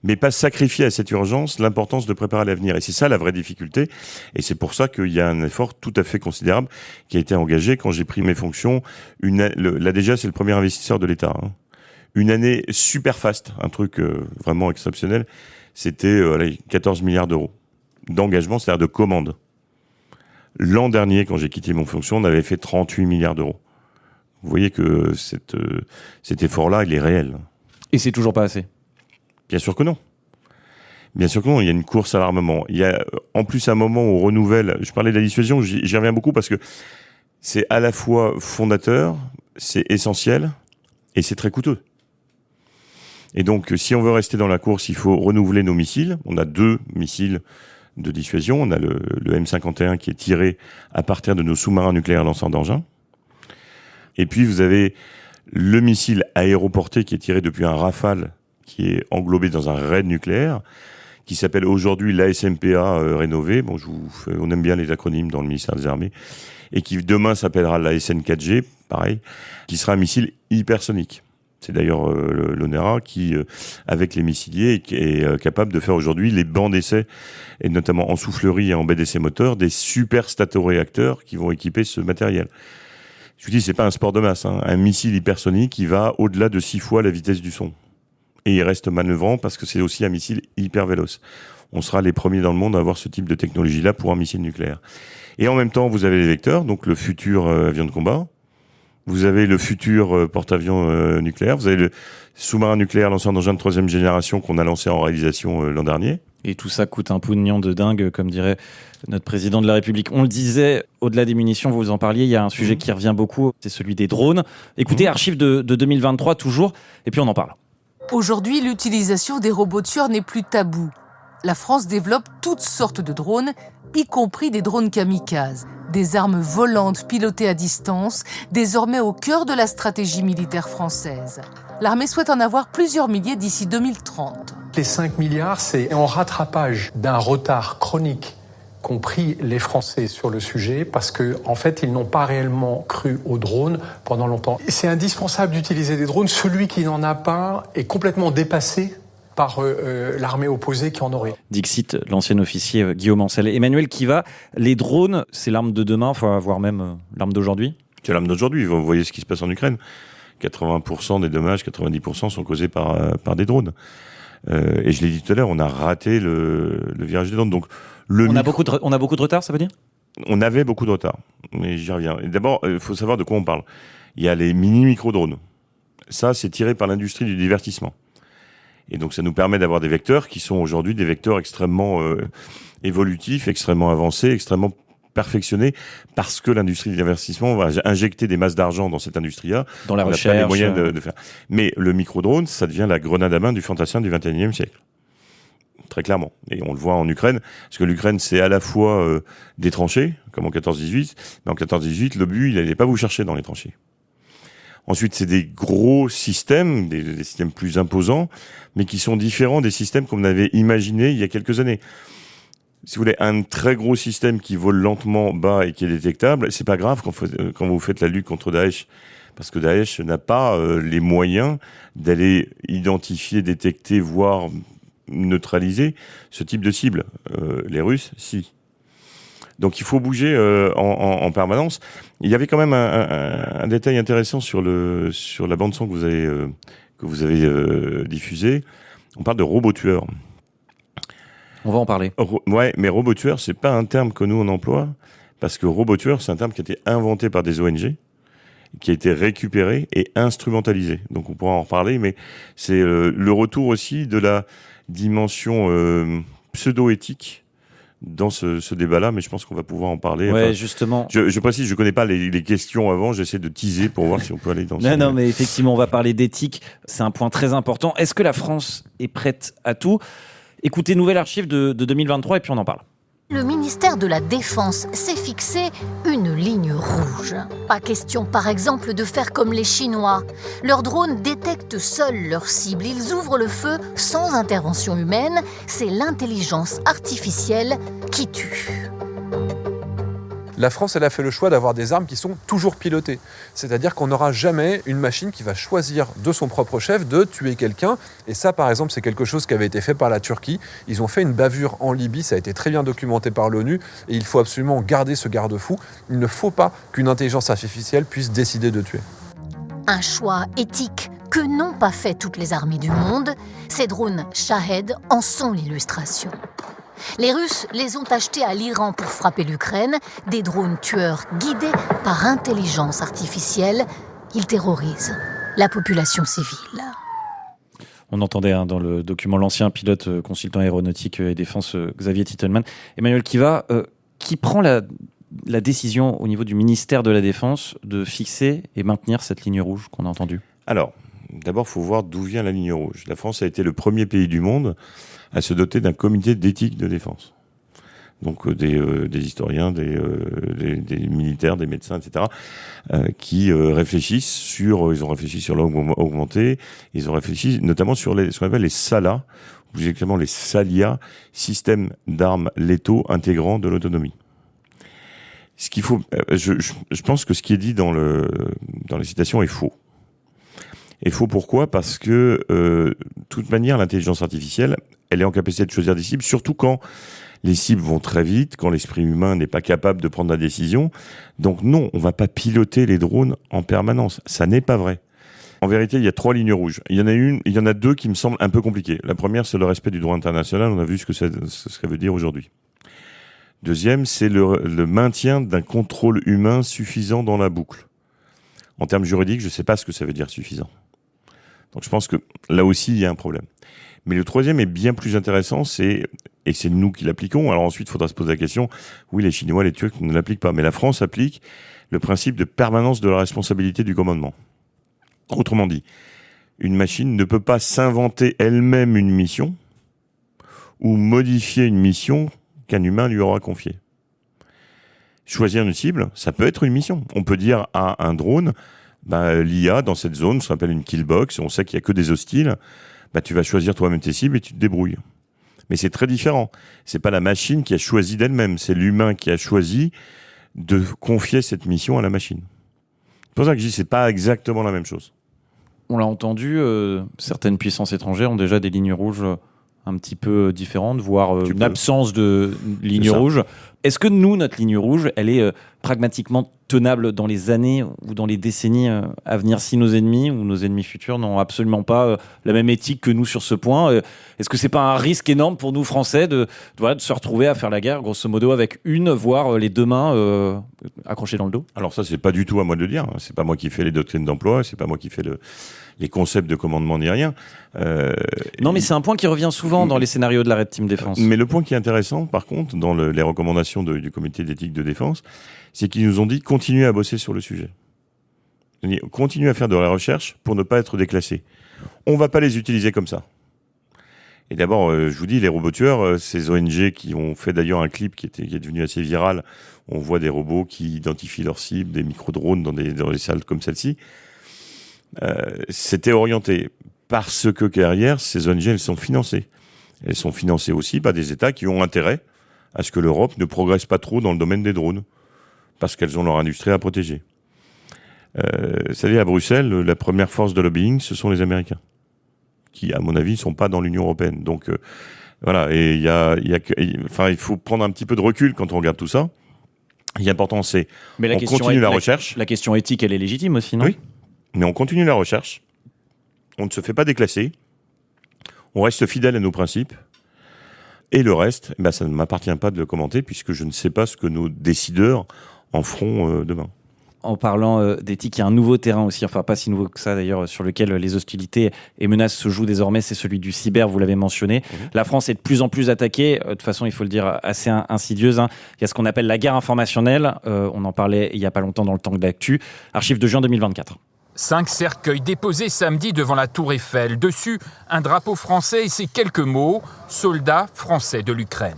mais pas sacrifier à cette urgence l'importance de préparer l'avenir. Et c'est ça la vraie difficulté. Et c'est pour ça qu'il y a un effort tout à fait considérable qui a été engagé quand j'ai pris mes fonctions. Là déjà, c'est le premier investisseur de l'État. Une année super fast, un truc vraiment exceptionnel. C'était 14 milliards d'euros d'engagement, c'est-à-dire de commandes. L'an dernier, quand j'ai quitté mon fonction, on avait fait 38 milliards d'euros. Vous voyez que cet effort-là, il est réel. Et c'est toujours pas assez? Bien sûr que non. Bien sûr que non, il y a une course à l'armement. Il y a en plus un moment où on renouvelle, je parlais de la dissuasion, j'y reviens beaucoup parce que c'est à la fois fondateur, c'est essentiel et c'est très coûteux. Et donc si on veut rester dans la course, il faut renouveler nos missiles. On a 2 missiles de dissuasion. On a le M51 qui est tiré à partir de nos sous-marins nucléaires lanceurs d'engins. Et puis vous avez le missile aéroporté qui est tiré depuis un Rafale qui est englobé dans un raid nucléaire, qui s'appelle aujourd'hui l'ASMPA rénové. Bon, on aime bien les acronymes dans le ministère des Armées. Et qui demain s'appellera l'ASN4G, pareil, qui sera un missile hypersonique. C'est d'ailleurs l'ONERA qui, avec les missiliers, est capable de faire aujourd'hui les bancs d'essai, et notamment en soufflerie et en baie d'essai moteur, des super statoréacteurs qui vont équiper ce matériel. Je vous dis, c'est pas un sport de masse, hein. Un missile hypersonique qui va au-delà de 6 fois la vitesse du son. Et il reste manœuvrant parce que c'est aussi un missile hyper véloce. On sera les premiers dans le monde à avoir ce type de technologie-là pour un missile nucléaire. Et en même temps, vous avez les vecteurs, donc le futur avion de combat. Vous avez le futur porte-avions nucléaire. Vous avez le sous-marin nucléaire lanceur d'engins de 3e génération qu'on a lancé en réalisation l'an dernier. Et tout ça coûte un pognon de dingue, comme dirait notre président de la République. On le disait, au-delà des munitions, vous en parliez, il y a un sujet qui revient beaucoup, c'est celui des drones. Écoutez, archives de 2023 toujours, et puis on en parle. Aujourd'hui, l'utilisation des robots tueurs n'est plus tabou. La France développe toutes sortes de drones, y compris des drones kamikazes, des armes volantes pilotées à distance, désormais au cœur de la stratégie militaire française. L'armée souhaite en avoir plusieurs milliers d'ici 2030. Les 5 milliards, c'est en rattrapage d'un retard chronique qu'ont pris les Français sur le sujet parce qu'en fait, ils n'ont pas réellement cru aux drones pendant longtemps. C'est indispensable d'utiliser des drones. Celui qui n'en a pas est complètement dépassé par l'armée opposée qui en aurait. Dixit, l'ancien officier Guillaume Ancel. Emmanuel Kiva, les drones, c'est l'arme de demain, voire même l'arme d'aujourd'hui ? C'est l'arme d'aujourd'hui. Vous voyez ce qui se passe en Ukraine. 80% des dommages, 90% sont causés par des drones. Et je l'ai dit tout à l'heure, on a raté le virage des drones. Donc, on a beaucoup de retard, ça veut dire ? On avait beaucoup de retard, mais j'y reviens. Et d'abord, il faut savoir de quoi on parle. Il y a les mini-micro-drones. Ça, c'est tiré par l'industrie du divertissement. Et donc, ça nous permet d'avoir des vecteurs qui sont aujourd'hui des vecteurs extrêmement évolutifs, extrêmement avancés, extrêmement perfectionnés, parce que l'industrie du divertissement va injecter des masses d'argent dans cette industrie-là. Dans la recherche. On n'a pas les moyens de faire. Mais le micro-drone, ça devient la grenade à main du fantassin du XXIe siècle. Très clairement. Et on le voit en Ukraine, parce que l'Ukraine, c'est à la fois des tranchées, comme en 14-18, mais en 14-18, le but, il n'allait pas vous chercher dans les tranchées. Ensuite, c'est des gros systèmes, des systèmes plus imposants, mais qui sont différents des systèmes qu'on avait imaginés il y a quelques années. Si vous voulez, un très gros système qui vole lentement bas et qui est détectable, c'est pas grave quand vous faites la lutte contre Daesh. Parce que Daesh n'a pas les moyens d'aller identifier, détecter, voire neutraliser ce type de cible. Les Russes, si. Donc il faut bouger en permanence. Il y avait quand même un détail intéressant sur la bande son que vous avez diffusée. On parle de robots tueurs. On va en parler. Ouais, mais robot tueur, c'est pas un terme que nous on emploie, parce que robot tueur, c'est un terme qui a été inventé par des ONG, qui a été récupéré et instrumentalisé. Donc on pourra en reparler, mais c'est le retour aussi de la dimension pseudo-éthique dans ce débat-là, mais je pense qu'on va pouvoir en parler. Ouais, justement. Je précise, je connais pas les questions avant, j'essaie de teaser pour voir si on peut aller dans ça. Non, mais effectivement, on va parler d'éthique, c'est un point très important. Est-ce que la France est prête à tout ? Écoutez, nouvelle archive de 2023 et puis on en parle. Le ministère de la Défense s'est fixé une ligne rouge. Pas question, par exemple, de faire comme les Chinois. Leurs drones détectent seuls leurs cibles. Ils ouvrent le feu sans intervention humaine. C'est l'intelligence artificielle qui tue. La France, elle a fait le choix d'avoir des armes qui sont toujours pilotées. C'est-à-dire qu'on n'aura jamais une machine qui va choisir de son propre chef de tuer quelqu'un. Et ça, par exemple, c'est quelque chose qui avait été fait par la Turquie. Ils ont fait une bavure en Libye, ça a été très bien documenté par l'ONU. Et il faut absolument garder ce garde-fou. Il ne faut pas qu'une intelligence artificielle puisse décider de tuer. Un choix éthique que n'ont pas fait toutes les armées du monde. Ces drones Shahed en sont l'illustration. Les Russes les ont achetés à l'Iran pour frapper l'Ukraine, des drones tueurs guidés par intelligence artificielle. Ils terrorisent la population civile. On entendait dans le document l'ancien pilote consultant aéronautique et défense Xavier Titelman. Emmanuel Kiva, qui prend la décision au niveau du ministère de la Défense de fixer et maintenir cette ligne rouge qu'on a entendue ? Alors, d'abord, il faut voir d'où vient la ligne rouge. La France a été le premier pays du monde à se doter d'un comité d'éthique de défense. donc des historiens, des militaires, des médecins, etc., qui réfléchissent ils ont réfléchi sur l'homme augmenté, ils ont réfléchi notamment sur ce qu'on appelle les SALA, ou plus exactement les SALIA, systèmes d'armes létaux intégrant de l'autonomie. Ce qu'il faut, je pense que ce qui est dit dans les citations est faux. Et faux pourquoi ? Parce que, de toute manière, l'intelligence artificielle, elle est en capacité de choisir des cibles, surtout quand les cibles vont très vite, quand l'esprit humain n'est pas capable de prendre la décision. Donc non, on va pas piloter les drones en permanence. Ça n'est pas vrai. En vérité, il y a 3 lignes rouges. Il y en a 2 qui me semblent un peu compliquées. La première, c'est le respect du droit international. On a vu ce que ça veut dire aujourd'hui. Deuxième, c'est le maintien d'un contrôle humain suffisant dans la boucle. En termes juridiques, je ne sais pas ce que ça veut dire suffisant. Donc je pense que là aussi, il y a un problème. Mais le troisième est bien plus intéressant, et c'est nous qui l'appliquons. Alors ensuite, il faudra se poser la question, oui, les Chinois, les Turcs ne l'appliquent pas, mais la France applique le principe de permanence de la responsabilité du commandement. Autrement dit, une machine ne peut pas s'inventer elle-même une mission ou modifier une mission qu'un humain lui aura confiée. Choisir une cible, ça peut être une mission. On peut dire à un drone, l'IA dans cette zone, ça s'appelle une kill box, on sait qu'il n'y a que des hostiles, tu vas choisir toi-même tes cibles et tu te débrouilles. Mais c'est très différent. C'est pas la machine qui a choisi d'elle-même, c'est l'humain qui a choisi de confier cette mission à la machine. C'est pour ça que je dis c'est pas exactement la même chose. On l'a entendu, certaines puissances étrangères ont déjà des lignes rouges un petit peu différentes, voire une absence de ligne rouge. Est-ce que nous, notre ligne rouge, elle est pragmatiquement tenable dans les années ou dans les décennies à venir si nos ennemis ou nos ennemis futurs n'ont absolument pas la même éthique que nous sur ce point? Est-ce que c'est pas un risque énorme pour nous Français de se retrouver à faire la guerre, grosso modo, avec voire les 2 mains accrochées dans le dos? Alors ça, c'est pas du tout à moi de le dire. C'est pas moi qui fais les doctrines d'emploi, c'est pas moi qui fais les concepts de commandement ni rien. Non, mais c'est un point qui revient souvent dans les scénarios de la Red Team Défense. Mais le point qui est intéressant, par contre, dans les recommandations du comité d'éthique de défense, c'est qu'ils nous ont dit continuez à bosser sur le sujet. Continuez à faire de la recherche pour ne pas être déclassé. On va pas les utiliser comme ça. Et d'abord, je vous dis, les robots tueurs, ces ONG qui ont fait d'ailleurs un clip qui est devenu assez viral, on voit des robots qui identifient leurs cibles, des micro-drones dans des salles comme celle-ci. C'était orienté parce que derrière, ces ONG, elles sont financées. Elles sont financées aussi par des États qui ont intérêt à ce que l'Europe ne progresse pas trop dans le domaine des drones, parce qu'elles ont leur industrie à protéger. Vous savez, à Bruxelles, la première force de lobbying, ce sont les Américains, qui, à mon avis, ne sont pas dans l'Union européenne. Donc, voilà, et il faut prendre un petit peu de recul quand on regarde tout ça. L'important, c'est on continue la recherche. La question éthique, elle est légitime aussi, non? Oui, mais on continue la recherche. On ne se fait pas déclasser. On reste fidèle à nos principes. Et le reste, ça ne m'appartient pas de le commenter, puisque je ne sais pas ce que nos décideurs en feront demain. En parlant d'éthique, il y a un nouveau terrain aussi, enfin pas si nouveau que ça d'ailleurs, sur lequel les hostilités et menaces se jouent désormais, c'est celui du cyber, vous l'avez mentionné. La France est de plus en plus attaquée, de toute façon il faut le dire assez insidieuse. Il y a ce qu'on appelle la guerre informationnelle, on en parlait il n'y a pas longtemps dans le Tank d'Actu, archive de juin 2024. 5 cercueils déposés samedi devant la Tour Eiffel. Dessus, un drapeau français et ces quelques mots « Soldats français de l'Ukraine ».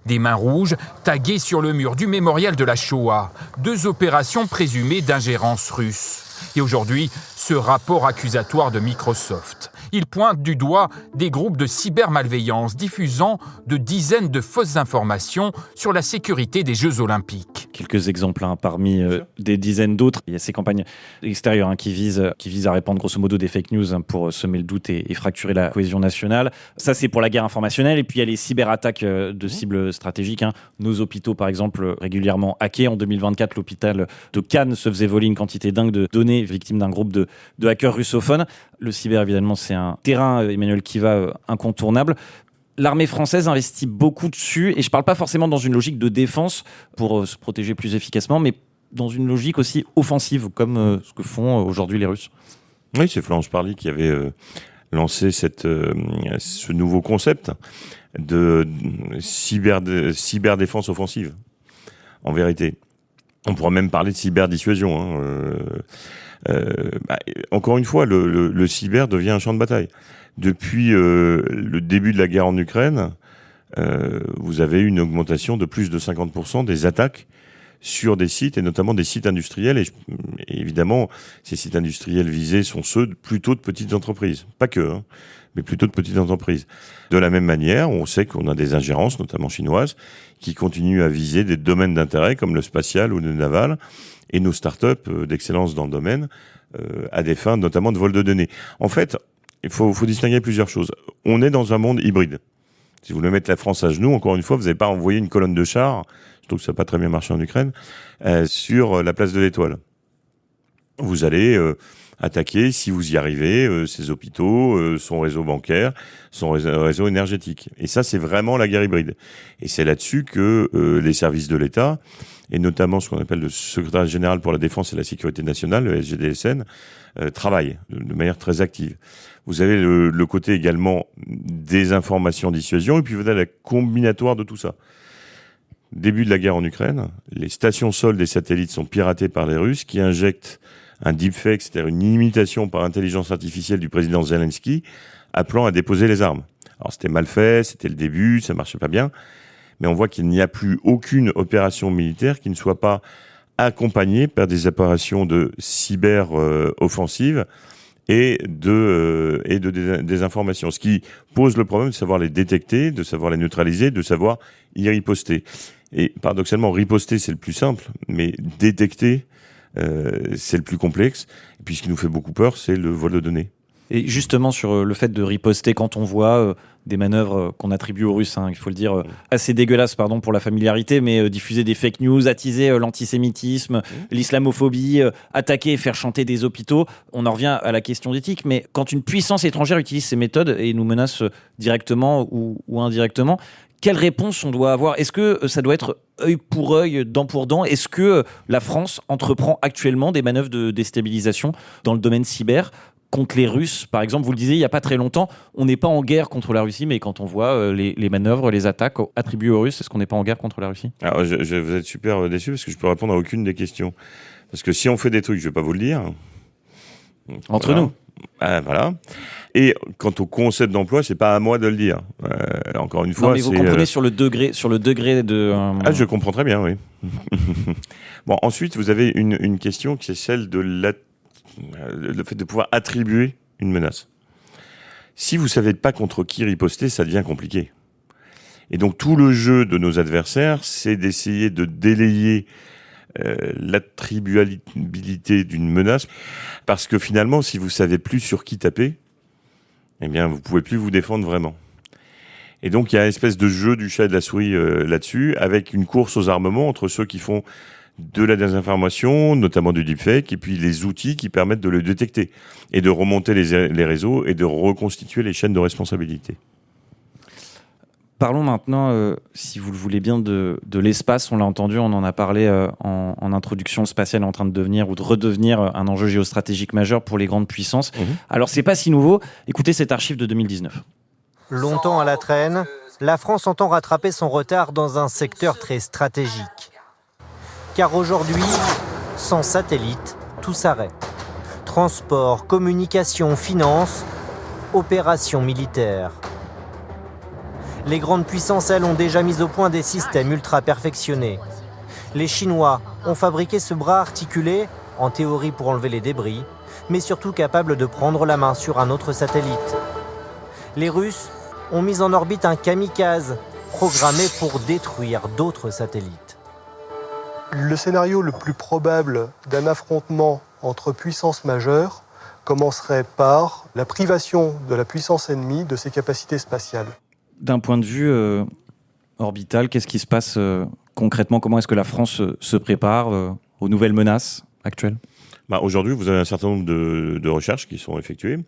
Des mains rouges taguées sur le mur du mémorial de la Shoah. 2 opérations présumées d'ingérence russe. Et aujourd'hui, ce rapport accusatoire de Microsoft. Il pointe du doigt des groupes de cybermalveillance diffusant de dizaines de fausses informations sur la sécurité des Jeux Olympiques. Quelques exemples parmi des dizaines d'autres. Il y a ces campagnes extérieures qui visent à répandre grosso modo des fake news pour semer le doute et fracturer la cohésion nationale. Ça, c'est pour la guerre informationnelle. Et puis, il y a les cyberattaques de cibles stratégiques. Nos hôpitaux, par exemple, régulièrement hackés. En 2024, l'hôpital de Cannes se faisait voler une quantité dingue de données victimes d'un groupe de hackers russophones. Le cyber, évidemment, c'est un terrain, Emmanuel Kiva, incontournable. L'armée française investit beaucoup dessus, et je ne parle pas forcément dans une logique de défense pour se protéger plus efficacement, mais dans une logique aussi offensive, comme ce que font aujourd'hui les Russes. Oui, c'est Florence Parly qui avait lancé ce nouveau concept de cyberdéfense offensive, en vérité. On pourra même parler de cyberdissuasion. Encore une fois, le cyber devient un champ de bataille. Depuis le début de la guerre en Ukraine, vous avez une augmentation de plus de 50% des attaques sur des sites, et notamment des sites industriels. Et évidemment, ces sites industriels visés sont ceux plutôt de petites entreprises. Pas que, mais plutôt de petites entreprises. De la même manière, on sait qu'on a des ingérences, notamment chinoises, qui continuent à viser des domaines d'intérêt comme le spatial ou le naval, et nos startups d'excellence dans le domaine, à des fins notamment de vol de données. En fait, il faut distinguer plusieurs choses. On est dans un monde hybride. Si vous voulez mettre la France à genoux, encore une fois, vous n'avez pas envoyé une colonne de chars, je trouve que ça n'a pas très bien marché en Ukraine, sur la place de l'Étoile. Vous allez attaquer, si vous y arrivez, ses hôpitaux, son réseau bancaire, son réseau énergétique. Et ça, c'est vraiment la guerre hybride. Et c'est là-dessus que les services de l'État, et notamment ce qu'on appelle le secrétaire général pour la défense et la sécurité nationale, le SGDSN, travaillent de manière très active. Vous avez le côté également des informations dissuasion, et puis vous avez la combinatoire de tout ça. Début de la guerre en Ukraine, les stations sol des satellites sont piratées par les Russes qui injectent un deepfake, c'est-à-dire une imitation par intelligence artificielle du président Zelensky, appelant à déposer les armes. Alors c'était mal fait, c'était le début, ça marchait pas bien, mais on voit qu'il n'y a plus aucune opération militaire qui ne soit pas accompagnée par des opérations de cyber-offensive et de désinformation. Ce qui pose le problème de savoir les détecter, de savoir les neutraliser, de savoir y riposter. Et paradoxalement, riposter, c'est le plus simple, mais détecter, c'est le plus complexe. Et puis ce qui nous fait beaucoup peur, c'est le vol de données. Et justement, sur le fait de riposter, quand on voit des manœuvres qu'on attribue aux Russes, il faut le dire, assez dégueulasses, pardon pour la familiarité, mais diffuser des fake news, attiser l'antisémitisme, l'islamophobie, attaquer et faire chanter des hôpitaux, on en revient à la question d'éthique. Mais quand une puissance étrangère utilise ces méthodes et nous menace directement ou indirectement, quelle réponse on doit avoir ? Est-ce que ça doit être œil pour œil, dent pour dent ? Est-ce que la France entreprend actuellement des manœuvres de déstabilisation dans le domaine cyber contre les Russes, par exemple? Vous le disiez il n'y a pas très longtemps, on n'est pas en guerre contre la Russie, mais quand on voit les manœuvres, les attaques attribuées aux Russes, est-ce qu'on n'est pas en guerre contre la Russie ? Alors, je vais être super déçu parce que je peux répondre à aucune des questions. Parce que si on fait des trucs, je ne vais pas vous le dire. Entre nous. Voilà. Et quant au concept d'emploi, c'est pas à moi de le dire. Encore une fois, non, mais vous comprenez sur le degré de. Ah, je comprends très bien, oui. Bon, ensuite, vous avez une question qui est celle de le fait de pouvoir attribuer une menace. Si vous savez pas contre qui riposter, ça devient compliqué. Et donc tout le jeu de nos adversaires, c'est d'essayer de délayer l'attribuabilité d'une menace, parce que finalement, si vous savez plus sur qui taper, eh bien, vous pouvez plus vous défendre vraiment. Et donc, il y a une espèce de jeu du chat et de la souris là-dessus, avec une course aux armements entre ceux qui font de la désinformation, notamment du deepfake, et puis les outils qui permettent de le détecter et de remonter les réseaux et de reconstituer les chaînes de responsabilité. Parlons maintenant, si vous le voulez bien, de l'espace. On l'a entendu, on en a parlé en introduction. Le spatial est en train de devenir ou de redevenir un enjeu géostratégique majeur pour les grandes puissances. Alors, c'est pas si nouveau. Écoutez cette archive de 2019. Longtemps à la traîne, la France entend rattraper son retard dans un secteur très stratégique. Car aujourd'hui, sans satellite, tout s'arrête. Transport, communication, finances, opérations militaires. Les grandes puissances, elles, ont déjà mis au point des systèmes ultra perfectionnés. Les Chinois ont fabriqué ce bras articulé, en théorie pour enlever les débris, mais surtout capable de prendre la main sur un autre satellite. Les Russes ont mis en orbite un kamikaze, programmé pour détruire d'autres satellites. Le scénario le plus probable d'un affrontement entre puissances majeures commencerait par la privation de la puissance ennemie de ses capacités spatiales. D'un point de vue orbital, qu'est-ce qui se passe concrètement ? Comment est-ce que la France se prépare aux nouvelles menaces actuelles ? Aujourd'hui, vous avez un certain nombre de recherches qui sont effectuées.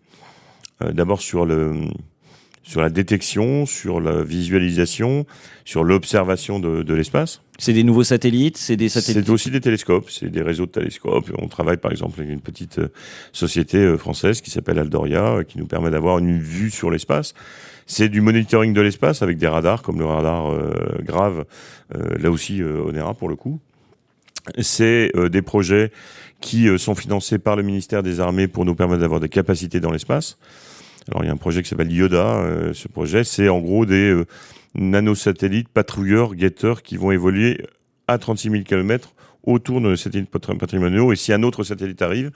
D'abord sur la détection, sur la visualisation, sur l'observation de l'espace. C'est des nouveaux satellites, c'est des satellites. C'est aussi des télescopes, c'est des réseaux de télescopes. On travaille par exemple avec une petite société française qui s'appelle Aldoria, qui nous permet d'avoir une vue sur l'espace. C'est du monitoring de l'espace avec des radars, comme le radar Grave, là aussi Onera pour le coup. C'est des projets qui sont financés par le ministère des Armées pour nous permettre d'avoir des capacités dans l'espace. Alors il y a un projet qui s'appelle Yoda. Ce projet, c'est en gros des nanosatellites, patrouilleurs, guetteurs qui vont évoluer à 36 000 km autour de nos satellites patrimoniaux. Et si un autre satellite arrive,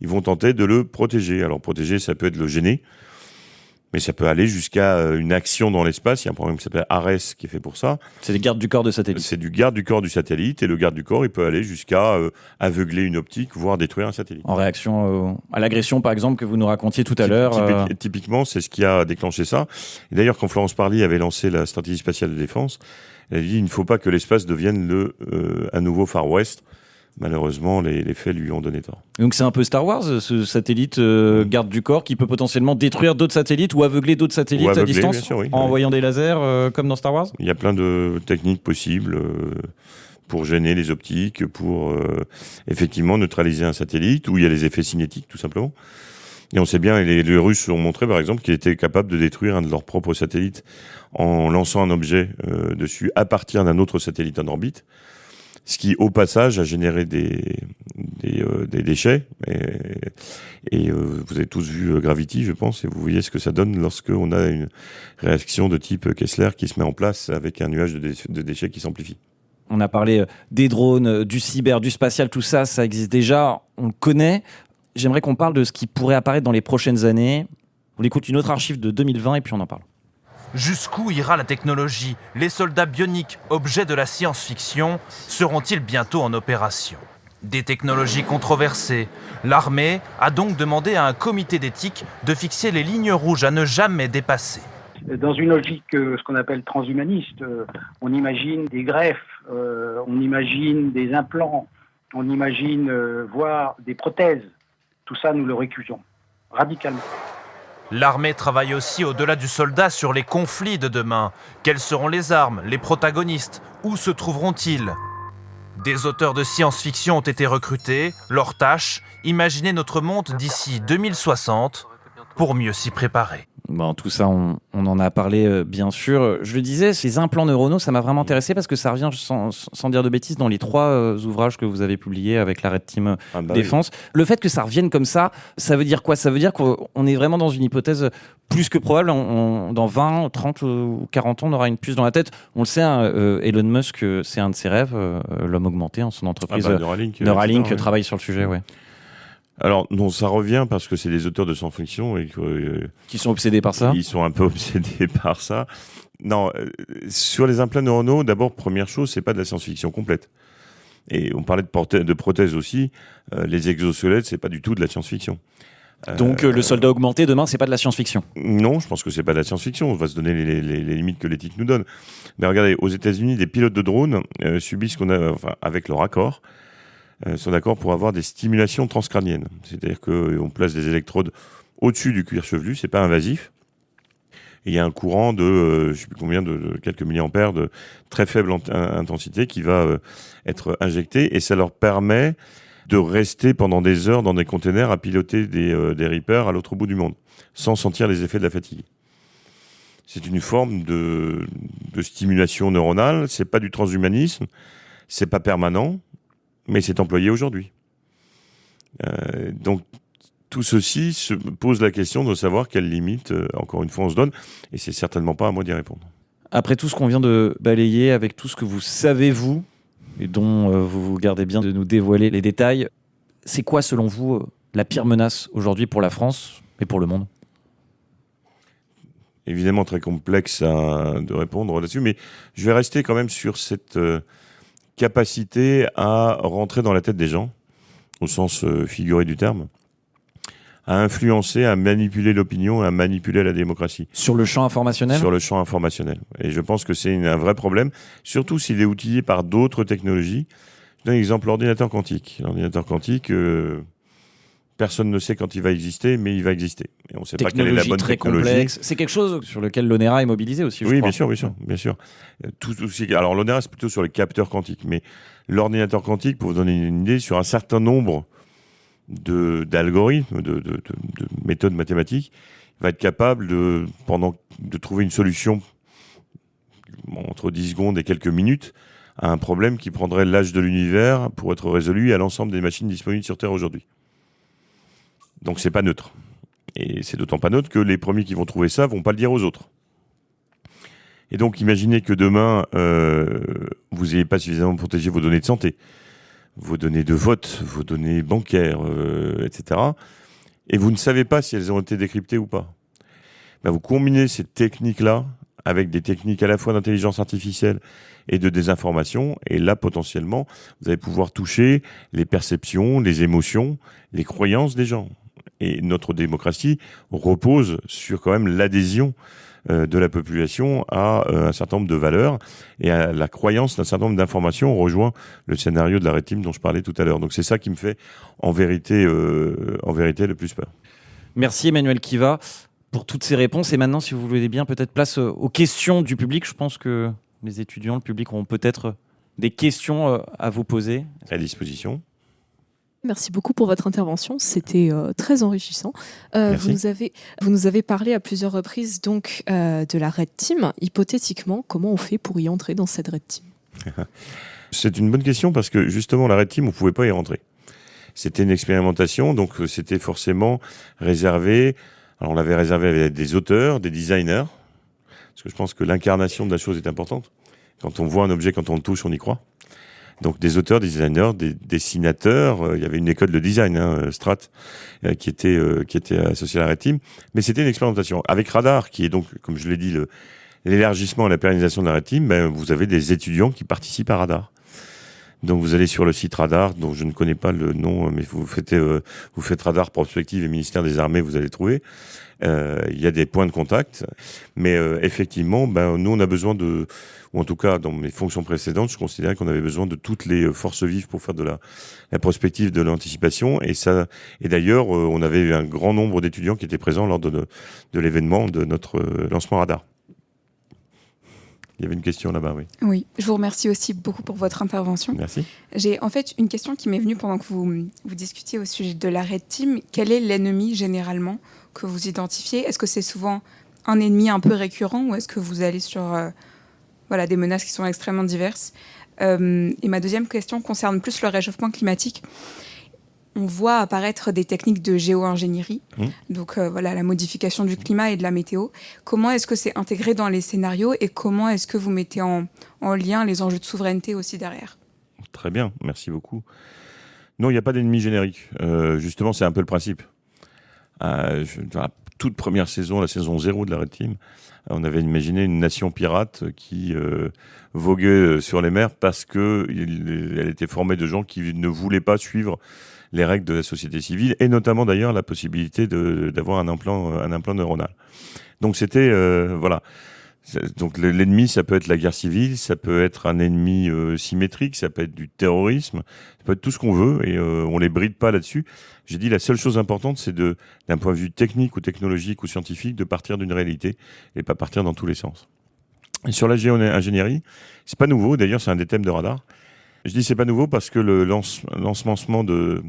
ils vont tenter de le protéger. Alors protéger, ça peut être le gêner, mais ça peut aller jusqu'à une action dans l'espace. Il y a un programme qui s'appelle ARES qui est fait pour ça. C'est des gardes du corps de satellite. C'est du garde du corps du satellite, et le garde du corps, il peut aller jusqu'à aveugler une optique, voire détruire un satellite. En réaction à l'agression, par exemple, que vous nous racontiez tout à l'heure. Typiquement, c'est ce qui a déclenché ça. Et d'ailleurs, quand Florence Parly avait lancé la stratégie spatiale de défense, elle a dit il ne faut pas que l'espace devienne un nouveau Far West. Malheureusement, les faits lui ont donné tort. Donc c'est un peu Star Wars, ce satellite garde du corps qui peut potentiellement détruire d'autres satellites ou aveugler d'autres satellites à distance, bien sûr, oui. en envoyant des lasers comme dans Star Wars. Il y a plein de techniques possibles pour gêner les optiques, pour effectivement neutraliser un satellite, où il y a les effets cinétiques tout simplement. Et on sait bien, et les Russes ont montré par exemple qu'ils étaient capables de détruire un de leurs propres satellites en lançant un objet dessus à partir d'un autre satellite en orbite. Ce qui, au passage, a généré des déchets. Et vous avez tous vu Gravity, je pense, et vous voyez ce que ça donne lorsqu'on a une réaction de type Kessler qui se met en place avec un nuage de déchets qui s'amplifie. On a parlé des drones, du cyber, du spatial, tout ça, ça existe déjà, on le connaît. J'aimerais qu'on parle de ce qui pourrait apparaître dans les prochaines années. On écoute une autre archive de 2020 et puis on en parle. Jusqu'où ira la technologie ? Les soldats bioniques, objets de la science-fiction, seront-ils bientôt en opération ? Des technologies controversées. L'armée a donc demandé à un comité d'éthique de fixer les lignes rouges à ne jamais dépasser. Dans une logique, ce qu'on appelle transhumaniste, on imagine des greffes, on imagine des implants, on imagine voire des prothèses. Tout ça, nous le récusons radicalement. L'armée travaille aussi au-delà du soldat sur les conflits de demain. Quelles seront les armes, les protagonistes ? Où se trouveront-ils ? Des auteurs de science-fiction ont été recrutés. Leur tâche, imaginer notre monde d'ici 2060 pour mieux s'y préparer. Bon, tout ça, on en a parlé, bien sûr. Je le disais, ces implants neuronaux, ça m'a vraiment intéressé parce que ça revient, sans dire de bêtises, dans les 3 ouvrages que vous avez publiés avec la Red Team Défense. Oui. Le fait que ça revienne comme ça veut dire quoi ? Ça veut dire qu'on est vraiment dans une hypothèse plus que probable. Dans 20, 30 ou 40 ans, on aura une puce dans la tête. On le sait, Elon Musk, c'est un de ses rêves, l'homme augmenté, son entreprise Neuralink travaille sur le sujet, ouais. Alors, non, ça revient parce que c'est des auteurs de science-fiction et qui sont obsédés par ça. Ils sont un peu obsédés par ça. Non, sur les implants neuronaux, d'abord, première chose, c'est pas de la science-fiction complète. Et on parlait de prothèses aussi. Les exosquelettes, c'est pas du tout de la science-fiction. Donc le soldat augmenté demain, c'est pas de la science-fiction. Non, je pense que c'est pas de la science-fiction. On va se donner les limites que l'éthique nous donne. Mais regardez, aux États-Unis, des pilotes de drones subissent avec leur accord. Sont d'accord pour avoir des stimulations transcrâniennes. C'est-à-dire qu'on place des électrodes au-dessus du cuir chevelu, c'est pas invasif. Et il y a un courant de, je sais plus combien, de quelques milliampères de très faible intensité qui va être injecté, et ça leur permet de rester pendant des heures dans des containers à piloter des Reapers à l'autre bout du monde, sans sentir les effets de la fatigue. C'est une forme de stimulation neuronale, c'est pas du transhumanisme, c'est pas permanent, mais c'est employé aujourd'hui. Donc, tout ceci se pose la question de savoir quelles limites, encore une fois, on se donne, et c'est certainement pas à moi d'y répondre. Après tout ce qu'on vient de balayer, avec tout ce que vous savez, vous, et dont vous vous gardez bien de nous dévoiler les détails, c'est quoi, selon vous, la pire menace aujourd'hui pour la France et pour le monde ? Évidemment, très complexe de répondre là-dessus, mais je vais rester quand même sur cette capacité à rentrer dans la tête des gens, au sens figuré du terme, à influencer, à manipuler l'opinion, à manipuler la démocratie. Sur le champ informationnel ? Sur le champ informationnel. Et je pense que c'est un vrai problème, surtout s'il est outillé par d'autres technologies. Je donne un exemple, l'ordinateur quantique. L'ordinateur quantique, personne ne sait quand il va exister, mais il va exister. Et on ne sait pas quelle est la bonne technologie. Complexe. C'est quelque chose sur lequel l'ONERA est mobilisé aussi, je crois. Oui, bien sûr. Alors l'ONERA, c'est plutôt sur les capteurs quantiques, mais l'ordinateur quantique, pour vous donner une idée, sur un certain nombre d'algorithmes, de méthodes mathématiques, va être capable de trouver une solution entre 10 secondes et quelques minutes à un problème qui prendrait l'âge de l'univers pour être résolu à l'ensemble des machines disponibles sur Terre aujourd'hui. Donc c'est pas neutre. Et c'est d'autant pas neutre que les premiers qui vont trouver ça vont pas le dire aux autres. Et donc, imaginez que demain, vous n'ayez pas suffisamment protégé vos données de santé, vos données de vote, vos données bancaires, etc. Et vous ne savez pas si elles ont été décryptées ou pas. Vous combinez ces techniques-là avec des techniques à la fois d'intelligence artificielle et de désinformation. Et là, potentiellement, vous allez pouvoir toucher les perceptions, les émotions, les croyances des gens. Et notre démocratie repose sur quand même l'adhésion de la population à un certain nombre de valeurs et à la croyance d'un certain nombre d'informations. On rejoint le scénario de la Red Team dont je parlais tout à l'heure. Donc c'est ça qui me fait en vérité le plus peur. Merci Emmanuel Kiva pour toutes ces réponses. Et maintenant, si vous voulez bien, peut-être place aux questions du public. Je pense que les étudiants, le public auront peut-être des questions à vous poser. À disposition. Merci beaucoup pour votre intervention, c'était très enrichissant. Vous nous avez parlé à plusieurs reprises donc de la Red Team. Hypothétiquement, comment on fait pour y entrer dans cette Red Team ? C'est une bonne question parce que justement la Red Team, on ne pouvait pas y rentrer. C'était une expérimentation, donc c'était forcément réservé. Alors on l'avait réservé avec des auteurs, des designers, parce que je pense que l'incarnation de la chose est importante. Quand on voit un objet, quand on le touche, on y croit. Donc des auteurs, des designers, des dessinateurs. Il y avait une école de design, Strat, qui était associée à la Red Team. Mais c'était une expérimentation. Avec Radar, qui est donc, comme je l'ai dit, l'élargissement et la pérennisation de la Red Team, vous avez des étudiants qui participent à Radar. Donc vous allez sur le site Radar, dont je ne connais pas le nom, mais vous faites Radar Prospective et Ministère des Armées, vous allez trouver. Il y a des points de contact, mais effectivement, nous on a besoin de, ou en tout cas dans mes fonctions précédentes, je considérais qu'on avait besoin de toutes les forces vives pour faire de la prospective, de l'anticipation, et d'ailleurs on avait eu un grand nombre d'étudiants qui étaient présents lors de l'événement de notre lancement Radar. Il y avait une question là-bas, oui. Oui, je vous remercie aussi beaucoup pour votre intervention. Merci. J'ai en fait une question qui m'est venue pendant que vous discutiez au sujet de la Red Team. Quel est l'ennemi généralement que vous identifiez ? Est-ce que c'est souvent un ennemi un peu récurrent ou est-ce que vous allez sur des menaces qui sont extrêmement diverses ? Et ma deuxième question concerne plus le réchauffement climatique. On voit apparaître des techniques de géo-ingénierie, donc la modification du climat et de la météo. Comment est-ce que c'est intégré dans les scénarios et comment est-ce que vous mettez en lien les enjeux de souveraineté aussi derrière ? Très bien, merci beaucoup. Non, il n'y a pas d'ennemi générique. Justement, c'est un peu le principe. Dans la toute première saison, la saison 0 de la Red Team, on avait imaginé une nation pirate qui voguait sur les mers parce qu'elle était formée de gens qui ne voulaient pas suivre les règles de la société civile, et notamment d'ailleurs la possibilité d'avoir un implant neuronal. Donc c'était Donc l'ennemi, ça peut être la guerre civile, ça peut être un ennemi symétrique, ça peut être du terrorisme, ça peut être tout ce qu'on veut, et on les bride pas là-dessus. J'ai dit la seule chose importante, c'est d'un point de vue technique ou technologique ou scientifique, de partir d'une réalité et pas partir dans tous les sens. Et sur la géo-ingénierie, c'est pas nouveau. D'ailleurs, c'est un des thèmes de Radar. Je dis c'est pas nouveau parce que le l'ensemencement de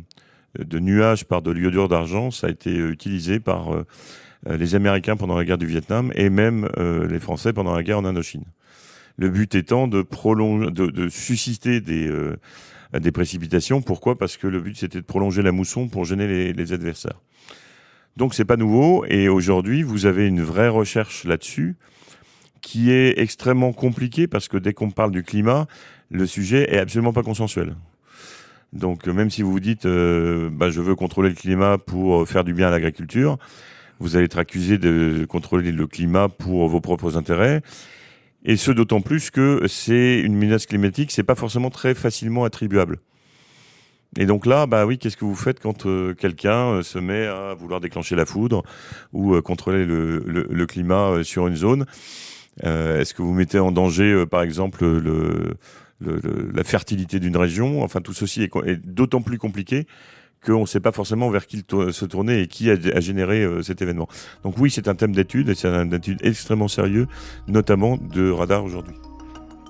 nuages par de l'iodure d'argent, ça a été utilisé par les Américains pendant la guerre du Vietnam et même les Français pendant la guerre en Indochine. Le but étant de susciter des précipitations. Pourquoi ? Parce que le but c'était de prolonger la mousson pour gêner les adversaires. Donc c'est pas nouveau, et aujourd'hui vous avez une vraie recherche là-dessus qui est extrêmement compliquée parce que dès qu'on parle du climat, le sujet est absolument pas consensuel. Donc même si vous vous dites je veux contrôler le climat pour faire du bien à l'agriculture, vous allez être accusé de contrôler le climat pour vos propres intérêts. Et ce d'autant plus que c'est une menace climatique, c'est pas forcément très facilement attribuable. Et donc là, qu'est-ce que vous faites quand quelqu'un se met à vouloir déclencher la foudre ou contrôler le climat sur une zone ? Est-ce que vous mettez en danger, par exemple, la fertilité d'une région ? Enfin, tout ceci est d'autant plus compliqué qu'on ne sait pas forcément vers qui se tourner et qui a généré cet événement. Donc oui, c'est un thème d'étude, et c'est un thème d'étude extrêmement sérieux, notamment de Radar aujourd'hui.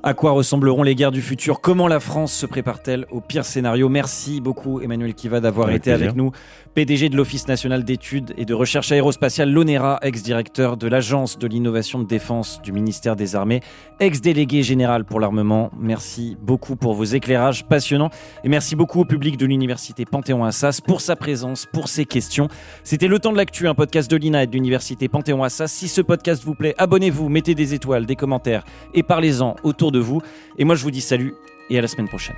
À quoi ressembleront les guerres du futur? Comment la France se prépare-t-elle au pire scénario? Merci beaucoup Emmanuel Kiva d'avoir été avec nous. PDG de l'Office national d'études et de recherche aérospatiale, l'ONERA, ex-directeur de l'Agence de l'innovation de défense du ministère des Armées, ex-délégué général pour l'armement. Merci beaucoup pour vos éclairages passionnants et merci beaucoup au public de l'Université Panthéon-Assas pour sa présence, pour ses questions. C'était Le Temps de l'Actu, un podcast de l'INA et de l'Université Panthéon-Assas. Si ce podcast vous plaît, abonnez-vous, mettez des étoiles, des commentaires et parlez-en autour de vous. Et moi je vous dis salut et à la semaine prochaine.